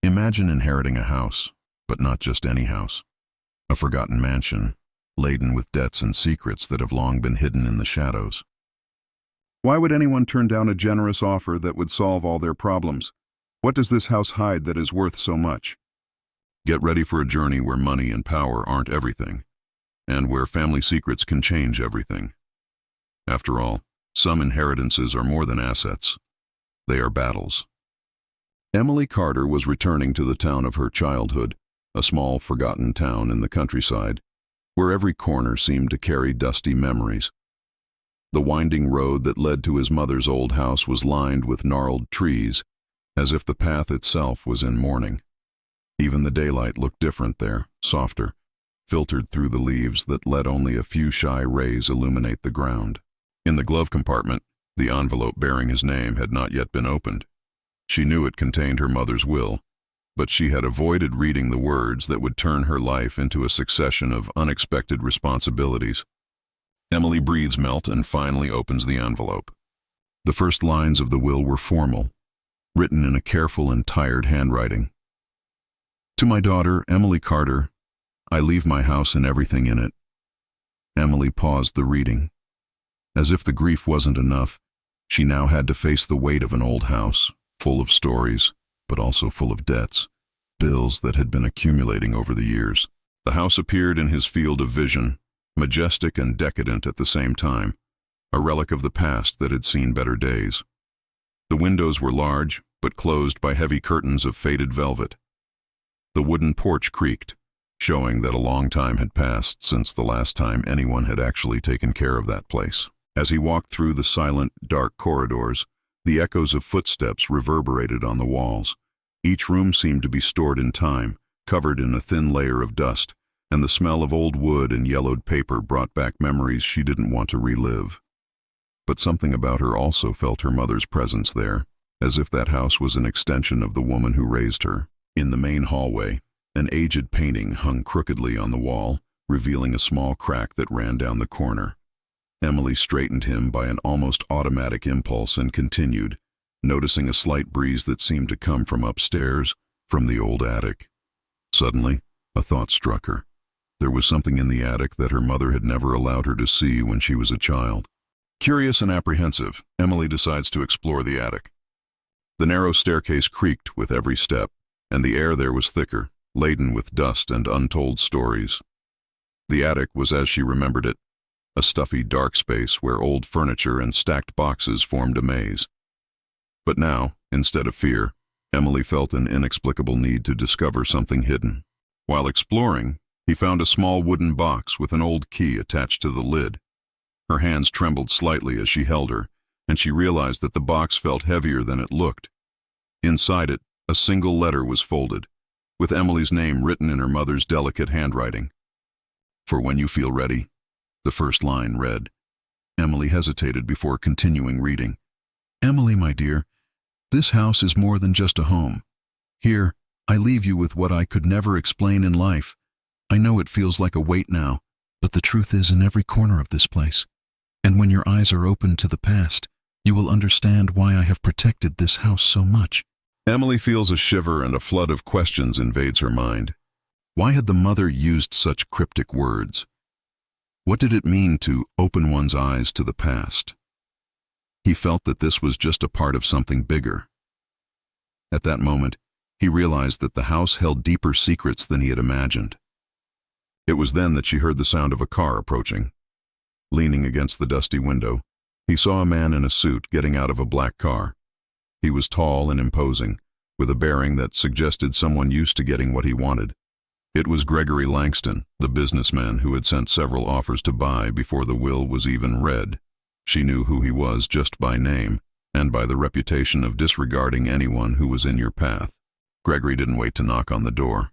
Imagine inheriting a house, but not just any house. A forgotten mansion, laden with debts and secrets that have long been hidden in the shadows. Why would anyone turn down a generous offer that would solve all their problems? What does this house hide that is worth so much? Get ready for a journey where money and power aren't everything, and where family secrets can change everything. After all, some inheritances are more than assets. They are battles. Emily Carter was returning to the town of her childhood, a small, forgotten town in the countryside, where every corner seemed to carry dusty memories. The winding road that led to his mother's old house was lined with gnarled trees, as if the path itself was in mourning. Even the daylight looked different there, softer, filtered through the leaves that let only a few shy rays illuminate the ground. In the glove compartment, the envelope bearing his name had not yet been opened. She knew it contained her mother's will, but she had avoided reading the words that would turn her life into a succession of unexpected responsibilities. Emily breathes melt and finally opens the envelope. The first lines of the will were formal, written in a careful and tired handwriting. To my daughter, Emily Carter, I leave my house and everything in it. Emily paused the reading. As if the grief wasn't enough, she now had to face the weight of an old house, full of stories, but also full of debts, bills that had been accumulating over the years. The house appeared in his field of vision, majestic and decadent at the same time, a relic of the past that had seen better days. The windows were large, but closed by heavy curtains of faded velvet. The wooden porch creaked, showing that a long time had passed since the last time anyone had actually taken care of that place. As he walked through the silent, dark corridors, the echoes of footsteps reverberated on the walls. Each room seemed to be stored in time, covered in a thin layer of dust, and the smell of old wood and yellowed paper brought back memories she didn't want to relive. But something about her also felt her mother's presence there, as if that house was an extension of the woman who raised her. In the main hallway, an aged painting hung crookedly on the wall, revealing a small crack that ran down the corner. Emily straightened him by an almost automatic impulse and continued, noticing a slight breeze that seemed to come from upstairs, from the old attic. Suddenly, a thought struck her. There was something in the attic that her mother had never allowed her to see when she was a child. Curious and apprehensive, Emily decides to explore the attic. The narrow staircase creaked with every step, and the air there was thicker, laden with dust and untold stories. The attic was as she remembered it, a stuffy, dark space where old furniture and stacked boxes formed a maze. But now, instead of fear, Emily felt an inexplicable need to discover something hidden. While exploring, he found a small wooden box with an old key attached to the lid. Her hands trembled slightly as she held her, and she realized that the box felt heavier than it looked. Inside it, a single letter was folded, with Emily's name written in her mother's delicate handwriting. For when you feel ready, the first line read. Emily hesitated before continuing reading. Emily, my dear, this house is more than just a home. Here, I leave you with what I could never explain in life. I know it feels like a weight now, but the truth is in every corner of this place. And when your eyes are open to the past, you will understand why I have protected this house so much. Emily feels a shiver and a flood of questions invades her mind. Why had the mother used such cryptic words? What did it mean to open one's eyes to the past? He felt that this was just a part of something bigger. At that moment, he realized that the house held deeper secrets than he had imagined. It was then that she heard the sound of a car approaching. Leaning against the dusty window, he saw a man in a suit getting out of a black car. He was tall and imposing, with a bearing that suggested someone used to getting what he wanted. It was Gregory Langston, the businessman who had sent several offers to buy before the will was even read. She knew who he was just by name, and by the reputation of disregarding anyone who was in your path. Gregory didn't wait to knock on the door.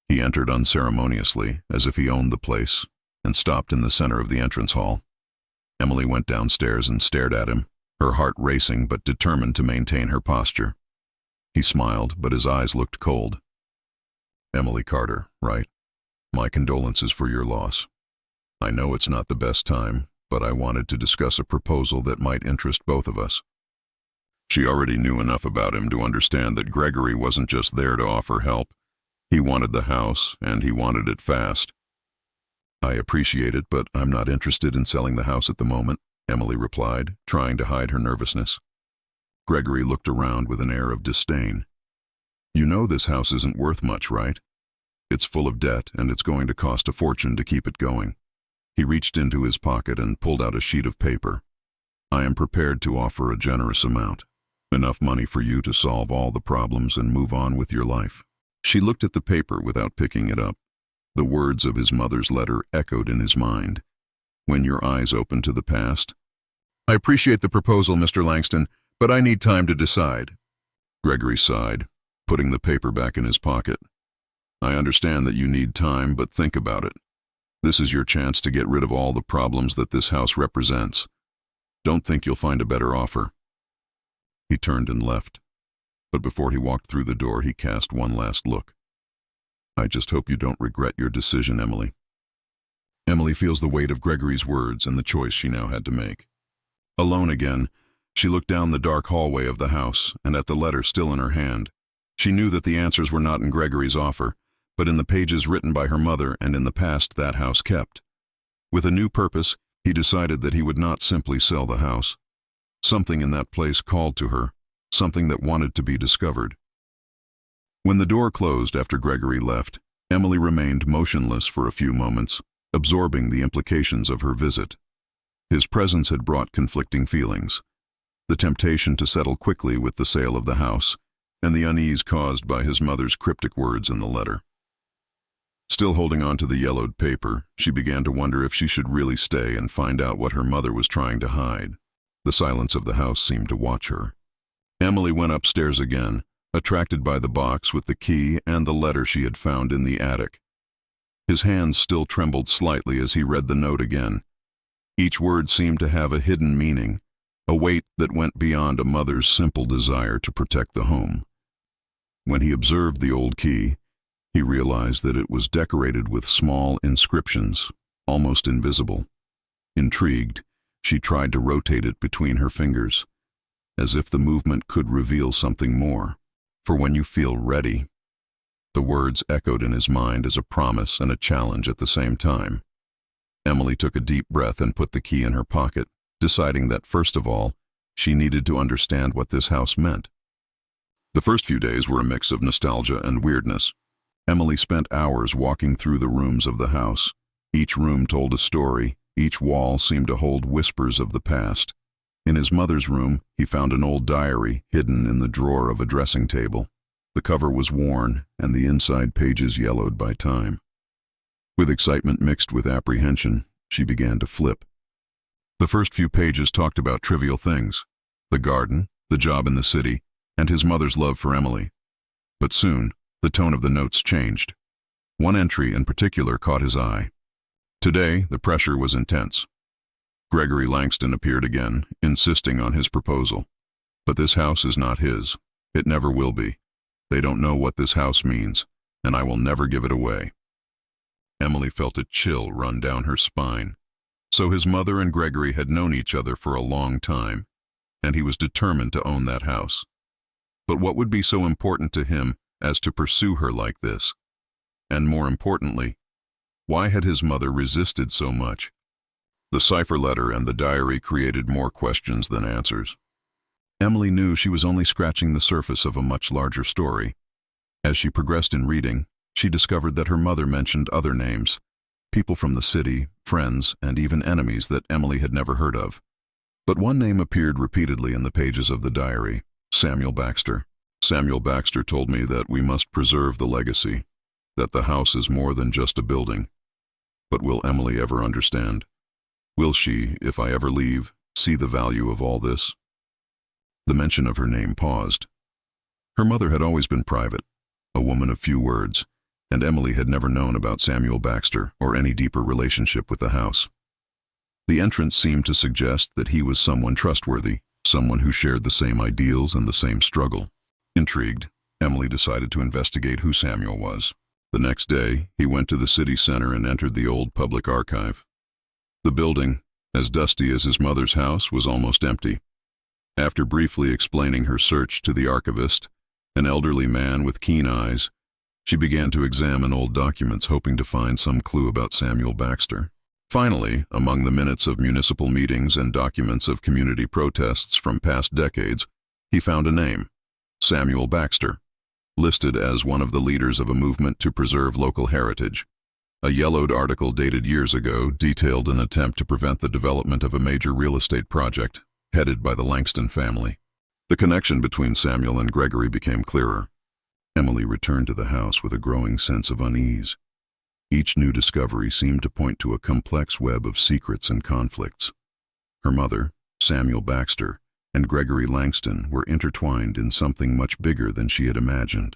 He entered unceremoniously, as if he owned the place, and stopped in the center of the entrance hall. Emily went downstairs and stared at him, her heart racing but determined to maintain her posture. He smiled, but his eyes looked cold. Emily Carter, right? My condolences for your loss. I know it's not the best time, but I wanted to discuss a proposal that might interest both of us. She already knew enough about him to understand that Gregory wasn't just there to offer help. He wanted the house, and he wanted it fast. "I appreciate it, but I'm not interested in selling the house at the moment," Emily replied, trying to hide her nervousness. Gregory looked around with an air of disdain. "You know this house isn't worth much, right? It's full of debt, and it's going to cost a fortune to keep it going." He reached into his pocket and pulled out a sheet of paper. "I am prepared to offer a generous amount. Enough money for you to solve all the problems and move on with your life." She looked at the paper without picking it up. The words of his mother's letter echoed in his mind. "When your eyes open to the past." "I appreciate the proposal, Mr. Langston, but I need time to decide." Gregory sighed, putting the paper back in his pocket. "I understand that you need time, but think about it. This is your chance to get rid of all the problems that this house represents. Don't think you'll find a better offer." He turned and left, but before he walked through the door, he cast one last look. "I just hope you don't regret your decision, Emily." Emily feels the weight of Gregory's words and the choice she now had to make. Alone again, she looked down the dark hallway of the house and at the letter still in her hand. She knew that the answers were not in Gregory's offer, but in the pages written by her mother and in the past that house kept. With a new purpose, he decided that he would not simply sell the house. Something in that place called to her, something that wanted to be discovered. When the door closed after Gregory left, Emily remained motionless for a few moments, absorbing the implications of her visit. His presence had brought conflicting feelings. The temptation to settle quickly with the sale of the house, and the unease caused by his mother's cryptic words in the letter. Still holding on to the yellowed paper, she began to wonder if she should really stay and find out what her mother was trying to hide. The silence of the house seemed to watch her. Emily went upstairs again, attracted by the box with the key and the letter she had found in the attic. His hands still trembled slightly as he read the note again. Each word seemed to have a hidden meaning, a weight that went beyond a mother's simple desire to protect the home. When he observed the old key, he realized that it was decorated with small inscriptions, almost invisible. Intrigued, she tried to rotate it between her fingers, as if the movement could reveal something more. "For when you feel ready." The words echoed in his mind as a promise and a challenge at the same time. Emily took a deep breath and put the key in her pocket, deciding that, first of all, she needed to understand what this house meant. The first few days were a mix of nostalgia and weirdness. Emily spent hours walking through the rooms of the house. Each room told a story. Each wall seemed to hold whispers of the past. In his mother's room, he found an old diary hidden in the drawer of a dressing table. The cover was worn, and the inside pages yellowed by time. With excitement mixed with apprehension, she began to flip. The first few pages talked about trivial things: the garden, the job in the city, and his mother's love for Emily. But soon, the tone of the notes changed. One entry in particular caught his eye. Today, the pressure was intense. Gregory Langston appeared again, insisting on his proposal. "But this house is not his. It never will be. They don't know what this house means, and I will never give it away." Emily felt a chill run down her spine. So his mother and Gregory had known each other for a long time, and he was determined to own that house. But what would be so important to him as to pursue her like this? And more importantly, why had his mother resisted so much? The cipher letter and the diary created more questions than answers. Emily knew she was only scratching the surface of a much larger story. As she progressed in reading, she discovered that her mother mentioned other names, people from the city, friends, and even enemies that Emily had never heard of. But one name appeared repeatedly in the pages of the diary: Samuel Baxter. "Samuel Baxter told me that we must preserve the legacy, that the house is more than just a building. But will Emily ever understand? Will she, if I ever leave, see the value of all this?" The mention of her name paused. Her mother had always been private, a woman of few words, and Emily had never known about Samuel Baxter or any deeper relationship with the house. The entrance seemed to suggest that he was someone trustworthy, someone who shared the same ideals and the same struggle. Intrigued, Emily decided to investigate who Samuel was. The next day, he went to the city center and entered the old public archive. The building, as dusty as his mother's house, was almost empty. After briefly explaining her search to the archivist, an elderly man with keen eyes, she began to examine old documents, hoping to find some clue about Samuel Baxter. Finally, among the minutes of municipal meetings and documents of community protests from past decades, he found a name: Samuel Baxter, listed as one of the leaders of a movement to preserve local heritage. A yellowed article dated years ago detailed an attempt to prevent the development of a major real estate project headed by the Langston family. The connection between Samuel and Gregory became clearer. Emily returned to the house with a growing sense of unease. Each new discovery seemed to point to a complex web of secrets and conflicts. Her mother, Samuel Baxter, and Gregory Langston were intertwined in something much bigger than she had imagined.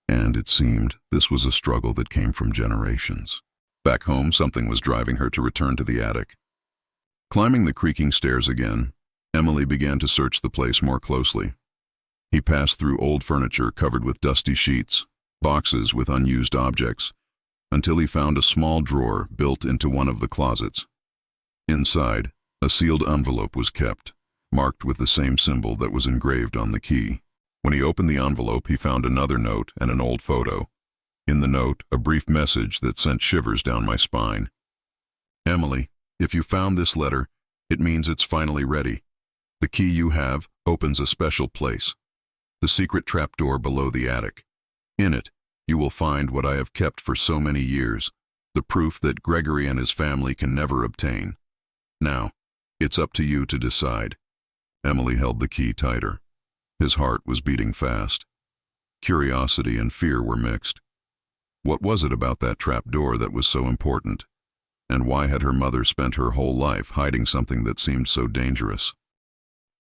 And it seemed this was a struggle that came from generations. Back home, something was driving her to return to the attic. Climbing the creaking stairs again, Emily began to search the place more closely. He passed through old furniture covered with dusty sheets, boxes with unused objects, until he found a small drawer built into one of the closets. Inside, a sealed envelope was kept, marked with the same symbol that was engraved on the key. When he opened the envelope, he found another note and an old photo. In the note, a brief message that sent shivers down my spine. "Emily, if you found this letter, it means it's finally ready. The key you have opens a special place, the secret trapdoor below the attic. In it, you will find what I have kept for so many years, the proof that Gregory and his family can never obtain. Now, it's up to you to decide." Emily held the key tighter. His heart was beating fast. Curiosity and fear were mixed. What was it about that trapdoor that was so important? And why had her mother spent her whole life hiding something that seemed so dangerous?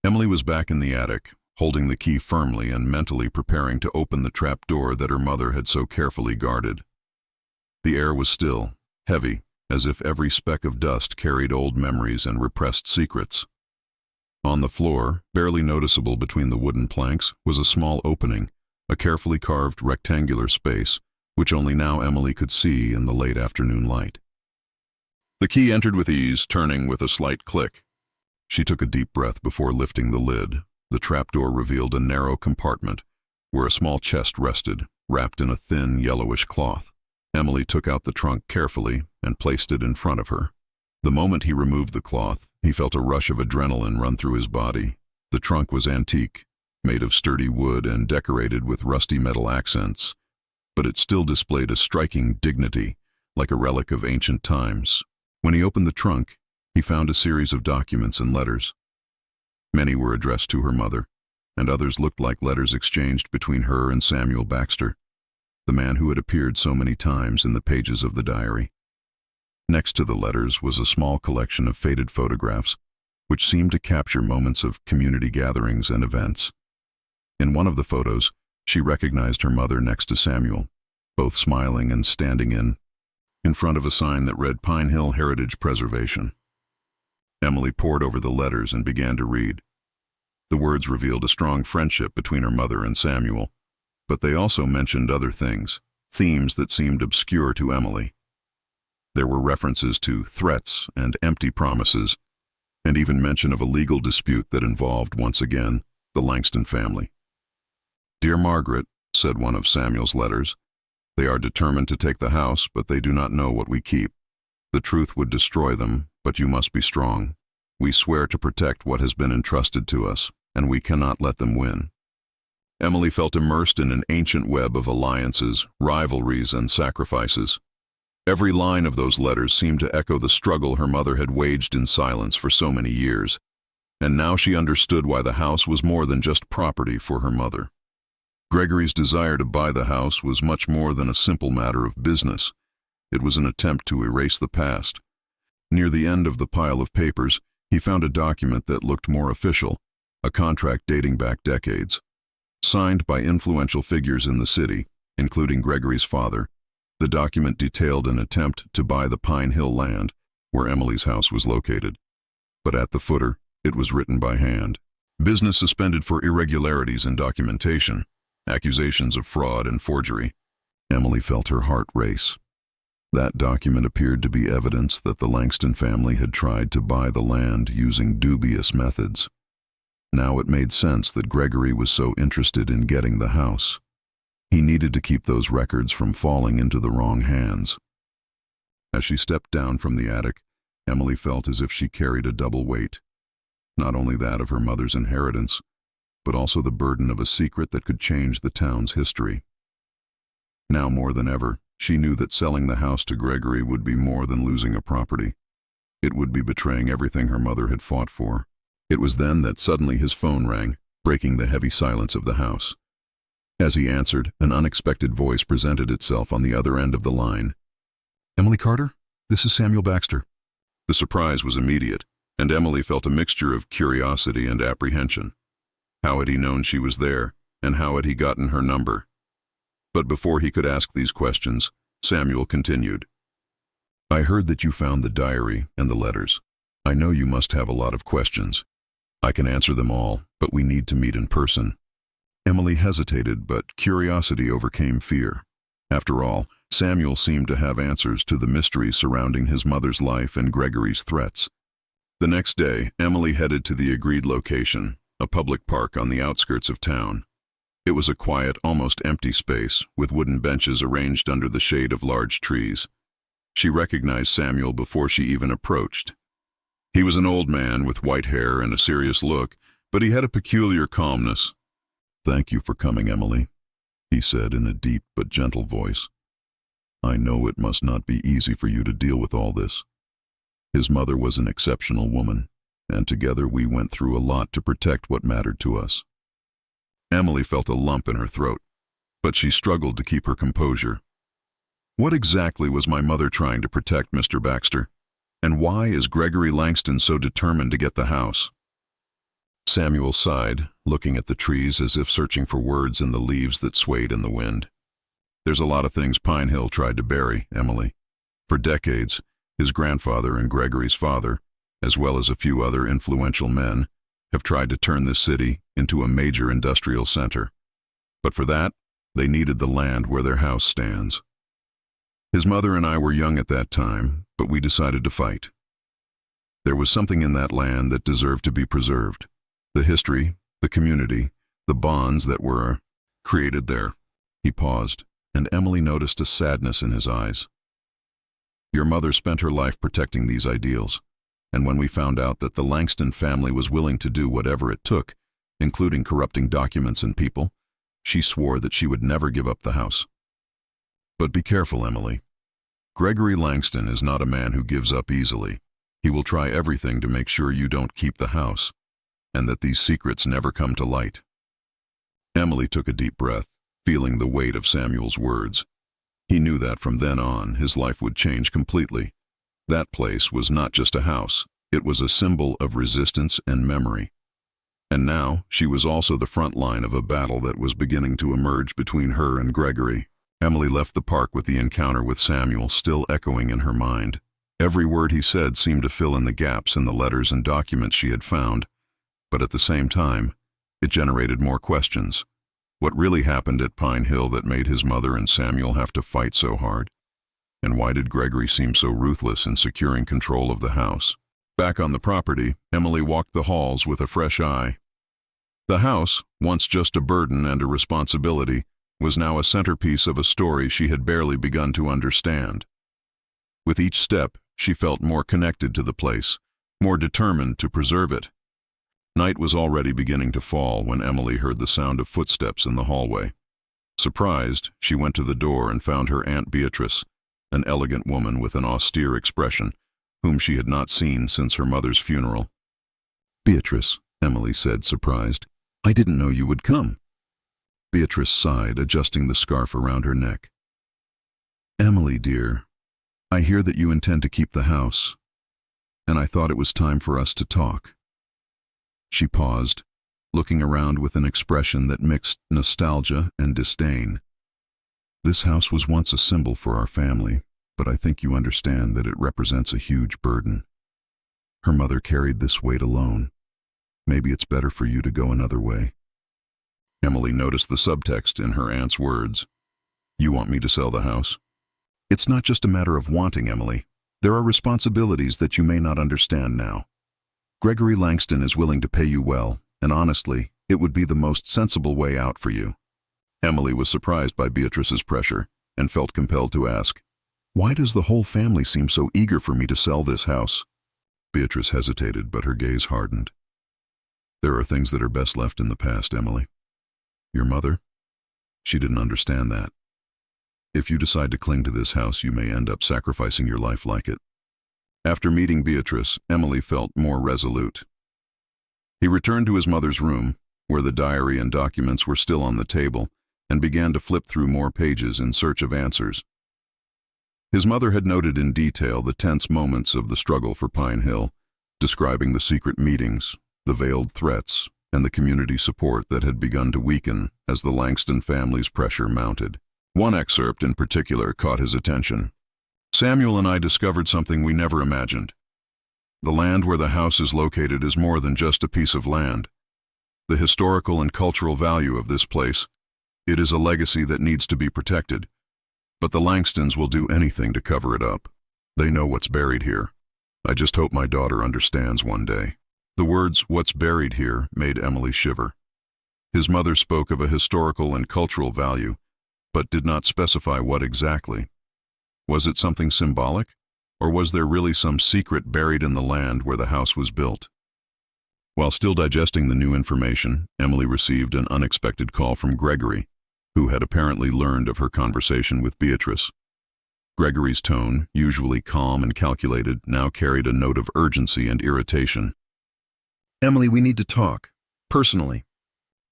Emily was back in the attic, holding the key firmly and mentally preparing to open the trapdoor that her mother had so carefully guarded. The air was still, heavy, as if every speck of dust carried old memories and repressed secrets. On the floor, barely noticeable between the wooden planks, was a small opening, a carefully carved rectangular space, which only now Emily could see in the late afternoon light. The key entered with ease, turning with a slight click. She took a deep breath before lifting the lid. The trapdoor revealed a narrow compartment, where a small chest rested, wrapped in a thin, yellowish cloth. Emily took out the trunk carefully and placed it in front of her. The moment he removed the cloth, he felt a rush of adrenaline run through his body. The trunk was antique, made of sturdy wood and decorated with rusty metal accents, but it still displayed a striking dignity, like a relic of ancient times. When he opened the trunk, he found a series of documents and letters. Many were addressed to her mother, and others looked like letters exchanged between her and Samuel Baxter, the man who had appeared so many times in the pages of the diary. Next to the letters was a small collection of faded photographs, which seemed to capture moments of community gatherings and events. In one of the photos, she recognized her mother next to Samuel, both smiling and standing in front of a sign that read Pine Hill Heritage Preservation. Emily pored over the letters and began to read. The words revealed a strong friendship between her mother and Samuel, but they also mentioned other things, themes that seemed obscure to Emily. There were references to threats and empty promises, and even mention of a legal dispute that involved, once again, the Langston family. "Dear Margaret," said one of Samuel's letters, "they are determined to take the house, but they do not know what we keep. The truth would destroy them, but you must be strong. We swear to protect what has been entrusted to us, and we cannot let them win." Emily felt immersed in an ancient web of alliances, rivalries, and sacrifices. Every line of those letters seemed to echo the struggle her mother had waged in silence for so many years, and now she understood why the house was more than just property for her mother. Gregory's desire to buy the house was much more than a simple matter of business. It was an attempt to erase the past. Near the end of the pile of papers, he found a document that looked more official, a contract dating back decades. Signed by influential figures in the city, including Gregory's father, the document detailed an attempt to buy the Pine Hill land, where Emily's house was located. But at the footer, it was written by hand. "Business suspended for irregularities in documentation. Accusations of fraud and forgery." Emily felt her heart race. That document appeared to be evidence that the Langston family had tried to buy the land using dubious methods. Now it made sense that Gregory was so interested in getting the house. He needed to keep those records from falling into the wrong hands. As she stepped down from the attic, Emily felt as if she carried a double weight. Not only that of her mother's inheritance, but also the burden of a secret that could change the town's history. Now more than ever, she knew that selling the house to Gregory would be more than losing a property. It would be betraying everything her mother had fought for. It was then that suddenly his phone rang, breaking the heavy silence of the house. As he answered, an unexpected voice presented itself on the other end of the line. "Emily Carter, this is Samuel Baxter." The surprise was immediate, and Emily felt a mixture of curiosity and apprehension. How had he known she was there, and how had he gotten her number? But before he could ask these questions, Samuel continued. "I heard that you found the diary and the letters. I know you must have a lot of questions. I can answer them all, but we need to meet in person." Emily hesitated, but curiosity overcame fear. After all, Samuel seemed to have answers to the mysteries surrounding his mother's life and Gregory's threats. The next day, Emily headed to the agreed location, a public park on the outskirts of town. It was a quiet, almost empty space, with wooden benches arranged under the shade of large trees. She recognized Samuel before she even approached. He was an old man with white hair and a serious look, but he had a peculiar calmness. "Thank you for coming, Emily," he said in a deep but gentle voice. "I know it must not be easy for you to deal with all this." His mother was an exceptional woman, and together we went through a lot to protect what mattered to us. Emily felt a lump in her throat, but she struggled to keep her composure. "What exactly was my mother trying to protect, Mr. Baxter? And why is Gregory Langston so determined to get the house?" Samuel sighed, looking at the trees as if searching for words in the leaves that swayed in the wind. "There's a lot of things Pine Hill tried to bury, Emily. For decades, his grandfather and Gregory's father, as well as a few other influential men, have tried to turn this city into a major industrial center. But for that, they needed the land where their house stands. His mother and I were young at that time, but we decided to fight. There was something in that land that deserved to be preserved. The history, the community, the bonds that were created there." He paused, and Emily noticed a sadness in his eyes. "Your mother spent her life protecting these ideals, and when we found out that the Langston family was willing to do whatever it took, including corrupting documents and people, she swore that she would never give up the house. But be careful, Emily. Gregory Langston is not a man who gives up easily. He will try everything to make sure you don't keep the house, and that these secrets never come to light." Emily took a deep breath, feeling the weight of Samuel's words. He knew that from then on, his life would change completely. That place was not just a house, it was a symbol of resistance and memory. And now, she was also the front line of a battle that was beginning to emerge between her and Gregory. Emily left the park with the encounter with Samuel still echoing in her mind. Every word he said seemed to fill in the gaps in the letters and documents she had found, but at the same time, it generated more questions. What really happened at Pine Hill that made his mother and Samuel have to fight so hard? And why did Gregory seem so ruthless in securing control of the house? Back on the property, Emily walked the halls with a fresh eye. The house, once just a burden and a responsibility, was now a centerpiece of a story she had barely begun to understand. With each step, she felt more connected to the place, more determined to preserve it. Night was already beginning to fall when Emily heard the sound of footsteps in the hallway. Surprised, she went to the door and found her Aunt Beatrice, an elegant woman with an austere expression, whom she had not seen since her mother's funeral. "Beatrice," Emily said, surprised, "I didn't know you would come." Beatrice sighed, adjusting the scarf around her neck. "Emily, dear, I hear that you intend to keep the house, and I thought it was time for us to talk." She paused, looking around with an expression that mixed nostalgia and disdain. "This house was once a symbol for our family, but I think you understand that it represents a huge burden. Her mother carried this weight alone. Maybe it's better for you to go another way." Emily noticed the subtext in her aunt's words. "You want me to sell the house?" "It's not just a matter of wanting, Emily. There are responsibilities that you may not understand now. Gregory Langston is willing to pay you well, and honestly, it would be the most sensible way out for you. Emily was surprised by Beatrice's pressure and felt compelled to ask, "Why does the whole family seem so eager for me to sell this house?" Beatrice hesitated, but her gaze hardened. "There are things that are best left in the past, Emily. Your mother? She didn't understand that. If you decide to cling to this house, you may end up sacrificing your life like it." After meeting Beatrice, Emily felt more resolute. He returned to his mother's room, where the diary and documents were still on the table, and began to flip through more pages in search of answers. His mother had noted in detail the tense moments of the struggle for Pine Hill, describing the secret meetings, the veiled threats, and the community support that had begun to weaken as the Langston family's pressure mounted. One excerpt in particular caught his attention. "Samuel and I discovered something we never imagined. The land where the house is located is more than just a piece of land. The historical and cultural value of this place, it is a legacy that needs to be protected. But the Langstons will do anything to cover it up. They know what's buried here. I just hope my daughter understands one day." The words, "what's buried here," made Emily shiver. His mother spoke of a historical and cultural value, but did not specify what exactly. Was it something symbolic, or was there really some secret buried in the land where the house was built? While still digesting the new information, Emily received an unexpected call from Gregory, who had apparently learned of her conversation with Beatrice. Gregory's tone, usually calm and calculated, now carried a note of urgency and irritation. "Emily, we need to talk. Personally."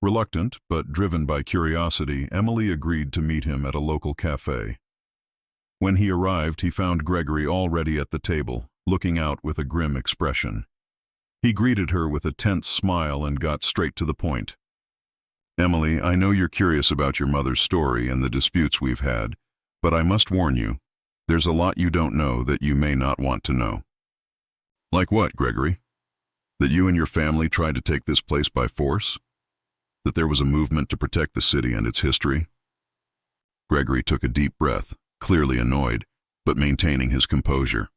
Reluctant, but driven by curiosity, Emily agreed to meet him at a local cafe. When he arrived, he found Gregory already at the table, looking out with a grim expression. He greeted her with a tense smile and got straight to the point. "Emily, I know you're curious about your mother's story and the disputes we've had, but I must warn you, there's a lot you don't know that you may not want to know." "Like what, Gregory? That you and your family tried to take this place by force? That there was a movement to protect the city and its history?" Gregory took a deep breath, clearly annoyed, but maintaining his composure.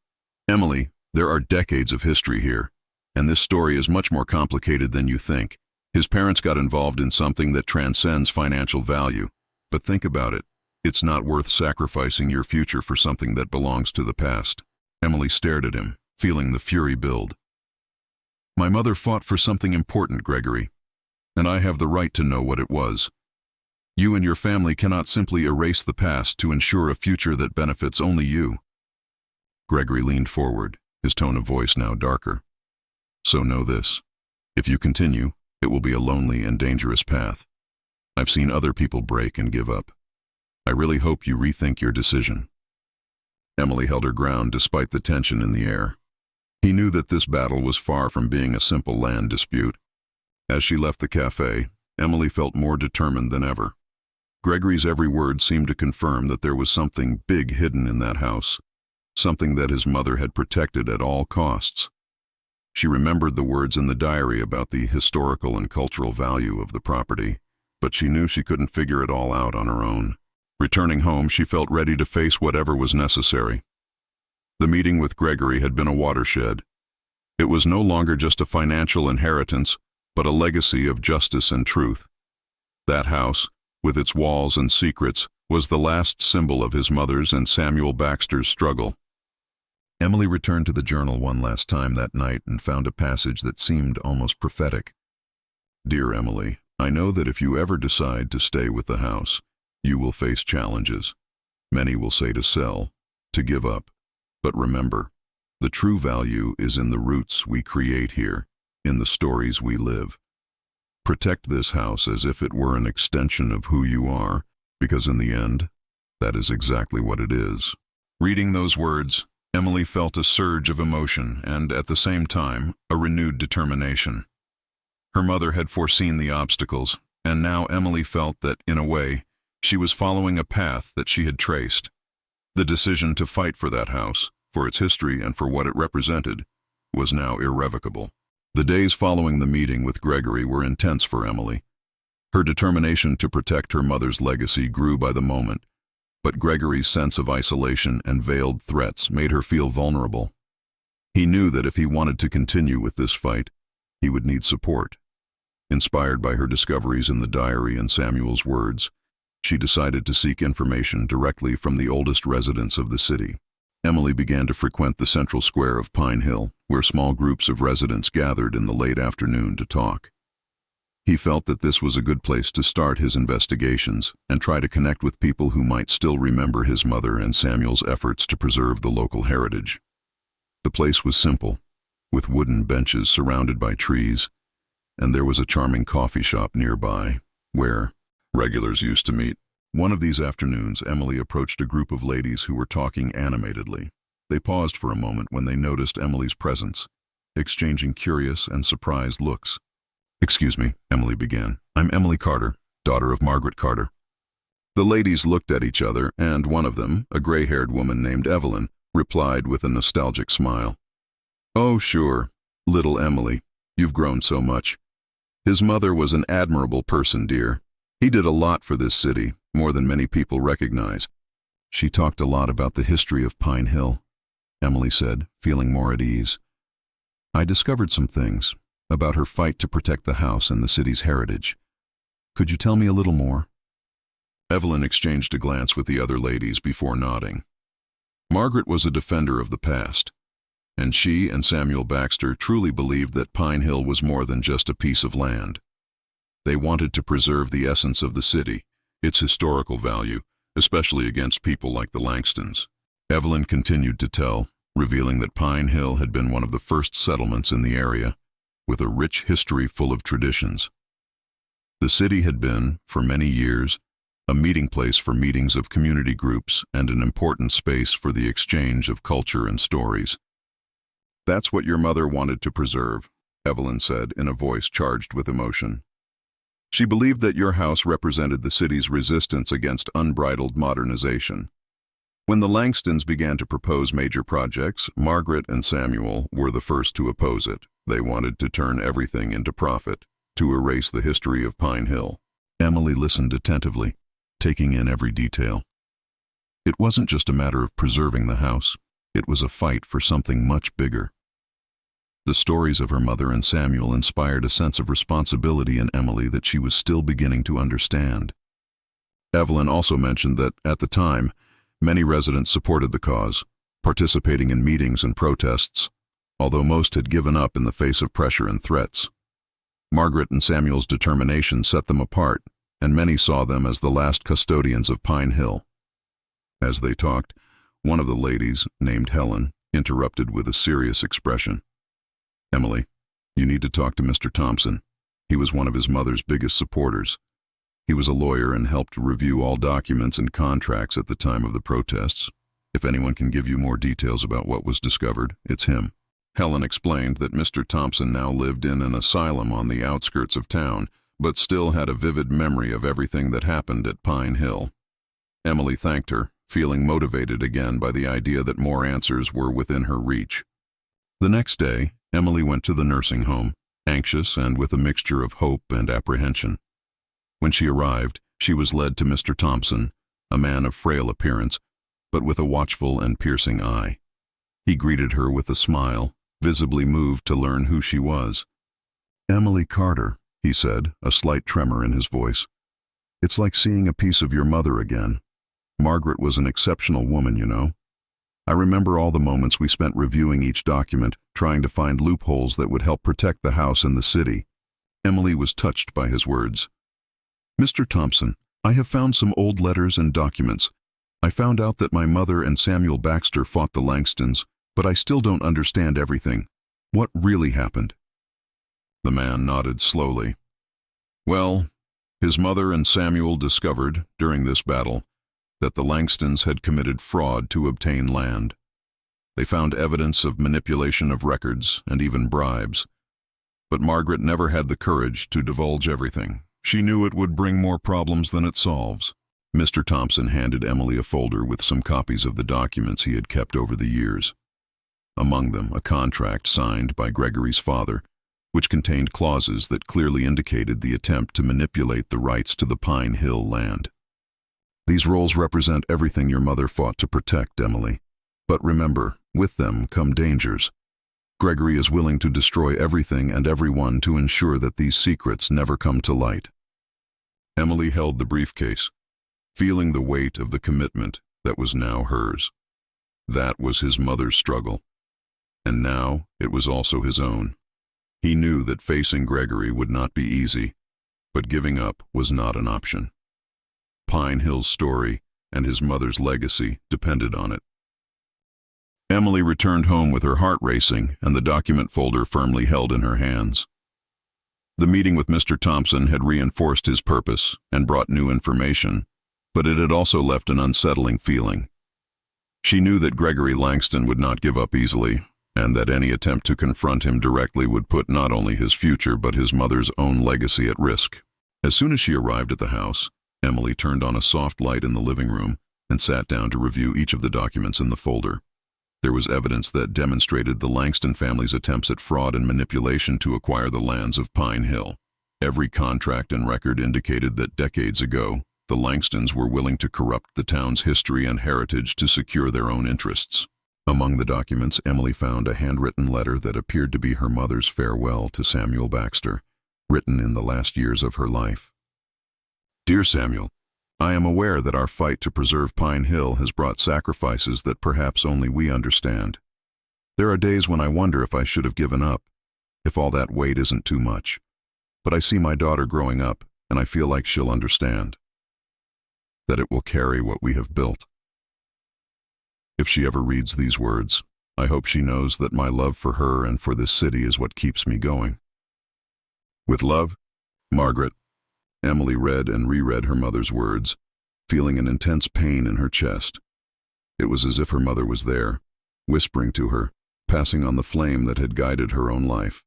"Emily, there are decades of history here, and this story is much more complicated than you think. His parents got involved in something that transcends financial value. But think about it. It's not worth sacrificing your future for something that belongs to the past." Emily stared at him, feeling the fury build. "My mother fought for something important, Gregory, and I have the right to know what it was. You and your family cannot simply erase the past to ensure a future that benefits only you." Gregory leaned forward, his tone of voice now darker. "So know this. If you continue, it will be a lonely and dangerous path. I've seen other people break and give up. I really hope you rethink your decision." Emily held her ground despite the tension in the air. He knew that this battle was far from being a simple land dispute. As she left the cafe, Emily felt more determined than ever. Gregory's every word seemed to confirm that there was something big hidden in that house, something that his mother had protected at all costs. She remembered the words in the diary about the historical and cultural value of the property, but she knew she couldn't figure it all out on her own. Returning home, she felt ready to face whatever was necessary. The meeting with Gregory had been a watershed. It was no longer just a financial inheritance, but a legacy of justice and truth. That house, with its walls and secrets, was the last symbol of his mother's and Samuel Baxter's struggle. Emily returned to the journal one last time that night and found a passage that seemed almost prophetic. "Dear Emily, I know that if you ever decide to stay with the house, you will face challenges. Many will say to sell, to give up. But remember, the true value is in the roots we create here, in the stories we live. Protect this house as if it were an extension of who you are, because in the end, that is exactly what it is." Reading those words, Emily felt a surge of emotion and, at the same time, a renewed determination. Her mother had foreseen the obstacles, and now Emily felt that, in a way, she was following a path that she had traced. The decision to fight for that house, for its history and for what it represented, was now irrevocable. The days following the meeting with Gregory were intense for Emily. Her determination to protect her mother's legacy grew by the moment, but Gregory's sense of isolation and veiled threats made her feel vulnerable. He knew that if he wanted to continue with this fight, he would need support. Inspired by her discoveries in the diary and Samuel's words, she decided to seek information directly from the oldest residents of the city. Emily began to frequent the central square of Pine Hill, where small groups of residents gathered in the late afternoon to talk. He felt that this was a good place to start his investigations and try to connect with people who might still remember his mother and Samuel's efforts to preserve the local heritage. The place was simple, with wooden benches surrounded by trees, and there was a charming coffee shop nearby, where regulars used to meet. One of these afternoons, Emily approached a group of ladies who were talking animatedly. They paused for a moment when they noticed Emily's presence, exchanging curious and surprised looks. "Excuse me," Emily began. "I'm Emily Carter, daughter of Margaret Carter." The ladies looked at each other, and one of them, a gray-haired woman named Evelyn, replied with a nostalgic smile. "Oh, sure, little Emily, you've grown so much. His mother was an admirable person, dear. He did a lot for this city, more than many people recognize." "She talked a lot about the history of Pine Hill," Emily said, feeling more at ease. "I discovered some things about her fight to protect the house and the city's heritage. Could you tell me a little more?" Evelyn exchanged a glance with the other ladies before nodding. Margaret was a defender of the past, and she and Samuel Baxter truly believed that Pine Hill was more than just a piece of land. They wanted to preserve the essence of the city, its historical value, especially against people like the Langstons. Evelyn continued to tell, revealing that Pine Hill had been one of the first settlements in the area, with a rich history full of traditions. The city had been, for many years, a meeting place for meetings of community groups and an important space for the exchange of culture and stories. "That's what your mother wanted to preserve," Evelyn said in a voice charged with emotion. "She believed that your house represented the city's resistance against unbridled modernization. When the Langstons began to propose major projects, Margaret and Samuel were the first to oppose it. They wanted to turn everything into profit, to erase the history of Pine Hill." Emily listened attentively, taking in every detail. It wasn't just a matter of preserving the house, it was a fight for something much bigger. The stories of her mother and Samuel inspired a sense of responsibility in Emily that she was still beginning to understand. Evelyn also mentioned that, at the time, many residents supported the cause, participating in meetings and protests, although most had given up in the face of pressure and threats. Margaret and Samuel's determination set them apart, and many saw them as the last custodians of Pine Hill. As they talked, one of the ladies, named Helen, interrupted with a serious expression. "Emily, you need to talk to Mr. Thompson. He was one of his mother's biggest supporters. He was a lawyer and helped review all documents and contracts at the time of the protests. If anyone can give you more details about what was discovered, it's him." Helen explained that Mr. Thompson now lived in an asylum on the outskirts of town, but still had a vivid memory of everything that happened at Pine Hill. Emily thanked her, feeling motivated again by the idea that more answers were within her reach. The next day, Emily went to the nursing home, anxious and with a mixture of hope and apprehension. When she arrived, she was led to Mr. Thompson, a man of frail appearance, but with a watchful and piercing eye. He greeted her with a smile, visibly moved to learn who she was. "Emily Carter," he said, a slight tremor in his voice. "It's like seeing a piece of your mother again. Margaret was an exceptional woman, you know. I remember all the moments we spent reviewing each document, trying to find loopholes that would help protect the house and the city." Emily was touched by his words. "Mr. Thompson, I have found some old letters and documents. I found out that my mother and Samuel Baxter fought the Langstons, but I still don't understand everything. What really happened?" The man nodded slowly. "Well, his mother and Samuel discovered, during this battle, that the Langstons had committed fraud to obtain land. They found evidence of manipulation of records and even bribes. But Margaret never had the courage to divulge everything. She knew it would bring more problems than it solves." Mr. Thompson handed Emily a folder with some copies of the documents he had kept over the years. Among them, a contract signed by Gregory's father, which contained clauses that clearly indicated the attempt to manipulate the rights to the Pine Hill land. "These roles represent everything your mother fought to protect, Emily. But remember, with them come dangers. Gregory is willing to destroy everything and everyone to ensure that these secrets never come to light. Emily held the briefcase, feeling the weight of the commitment that was now hers. That was his mother's struggle, and now it was also his own. He knew that facing Gregory would not be easy, but giving up was not an option. Pine Hill's story and his mother's legacy depended on it. Emily returned home with her heart racing and the document folder firmly held in her hands. The meeting with Mr. Thompson had reinforced his purpose and brought new information, but it had also left an unsettling feeling. She knew that Gregory Langston would not give up easily, and that any attempt to confront him directly would put not only his future but his mother's own legacy at risk. As soon as she arrived at the house, Emily turned on a soft light in the living room and sat down to review each of the documents in the folder. There was evidence that demonstrated the Langston family's attempts at fraud and manipulation to acquire the lands of Pine Hill. Every contract and record indicated that decades ago, the Langstons were willing to corrupt the town's history and heritage to secure their own interests. Among the documents, Emily found a handwritten letter that appeared to be her mother's farewell to Samuel Baxter, written in the last years of her life. Dear Samuel, I am aware that our fight to preserve Pine Hill has brought sacrifices that perhaps only we understand. There are days when I wonder if I should have given up, if all that weight isn't too much. But I see my daughter growing up, and I feel like she'll understand. That it will carry what we have built. If she ever reads these words, I hope she knows that my love for her and for this city is what keeps me going. With love, Margaret. Emily read and reread her mother's words, feeling an intense pain in her chest. It was as if her mother was there, whispering to her, passing on the flame that had guided her own life.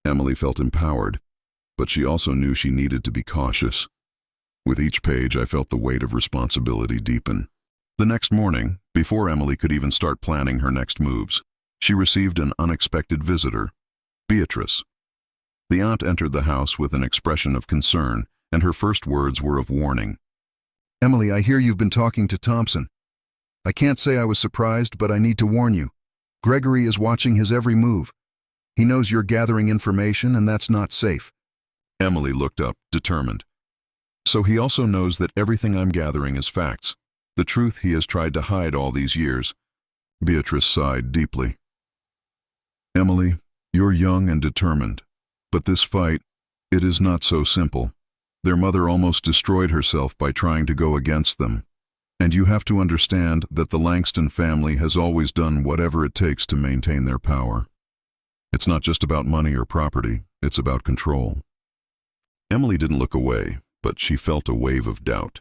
Emily felt empowered, but she also knew she needed to be cautious. With each page, I felt the weight of responsibility deepen. The next morning, before Emily could even start planning her next moves, she received an unexpected visitor, Beatrice. The aunt entered the house with an expression of concern, and her first words were of warning. Emily, I hear you've been talking to Thompson. I can't say I was surprised, but I need to warn you. Gregory is watching his every move. He knows you're gathering information, and that's not safe. Emily looked up, determined. So he also knows that everything I'm gathering is facts, the truth he has tried to hide all these years. Beatrice sighed deeply. Emily, you're young and determined, but this fight, it is not so simple. Their mother almost destroyed herself by trying to go against them, and you have to understand that the Langston family has always done whatever it takes to maintain their power. It's not just about money or property, it's about control. Emily didn't look away, but she felt a wave of doubt.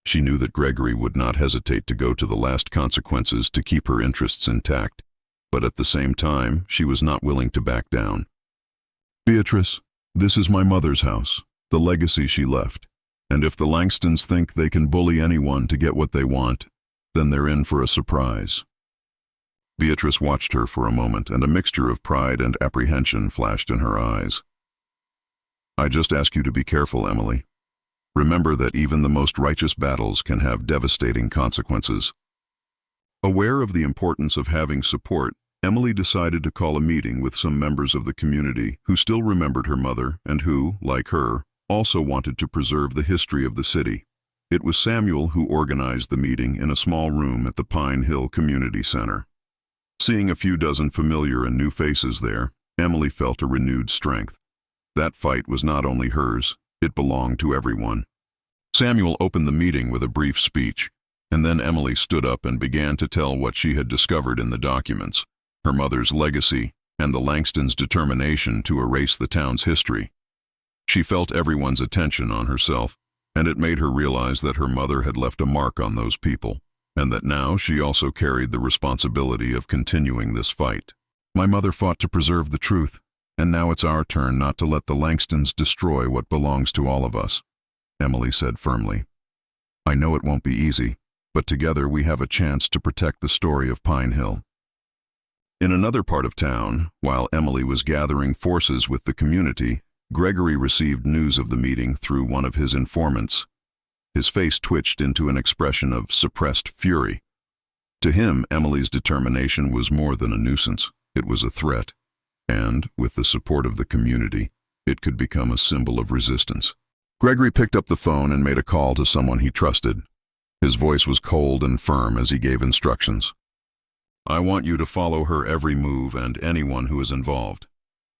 She knew that Gregory would not hesitate to go to the last consequences to keep her interests intact, but at the same time, she was not willing to back down. Beatrice, this is my mother's house, the legacy she left, and if the Langstons think they can bully anyone to get what they want, then they're in for a surprise. Beatrice watched her for a moment, and a mixture of pride and apprehension flashed in her eyes. I just ask you to be careful, Emily. Remember that even the most righteous battles can have devastating consequences. Aware of the importance of having support, Emily decided to call a meeting with some members of the community who still remembered her mother and who, like her, also wanted to preserve the history of the city. It was Samuel who organized the meeting in a small room at the Pine Hill Community Center. Seeing a few dozen familiar and new faces there, Emily felt a renewed strength. That fight was not only hers, it belonged to everyone. Samuel opened the meeting with a brief speech, and then Emily stood up and began to tell what she had discovered in the documents, her mother's legacy, and the Langstons' determination to erase the town's history. She felt everyone's attention on herself, and it made her realize that her mother had left a mark on those people, and that now she also carried the responsibility of continuing this fight. My mother fought to preserve the truth, and now it's our turn not to let the Langstons destroy what belongs to all of us, Emily said firmly. I know it won't be easy, but together we have a chance to protect the story of Pine Hill. In another part of town, while Emily was gathering forces with the community, Gregory received news of the meeting through one of his informants. His face twitched into an expression of suppressed fury. To him, Emily's determination was more than a nuisance. It was a threat, and, with the support of the community, it could become a symbol of resistance. Gregory picked up the phone and made a call to someone he trusted. His voice was cold and firm as he gave instructions. I want you to follow her every move and anyone who is involved.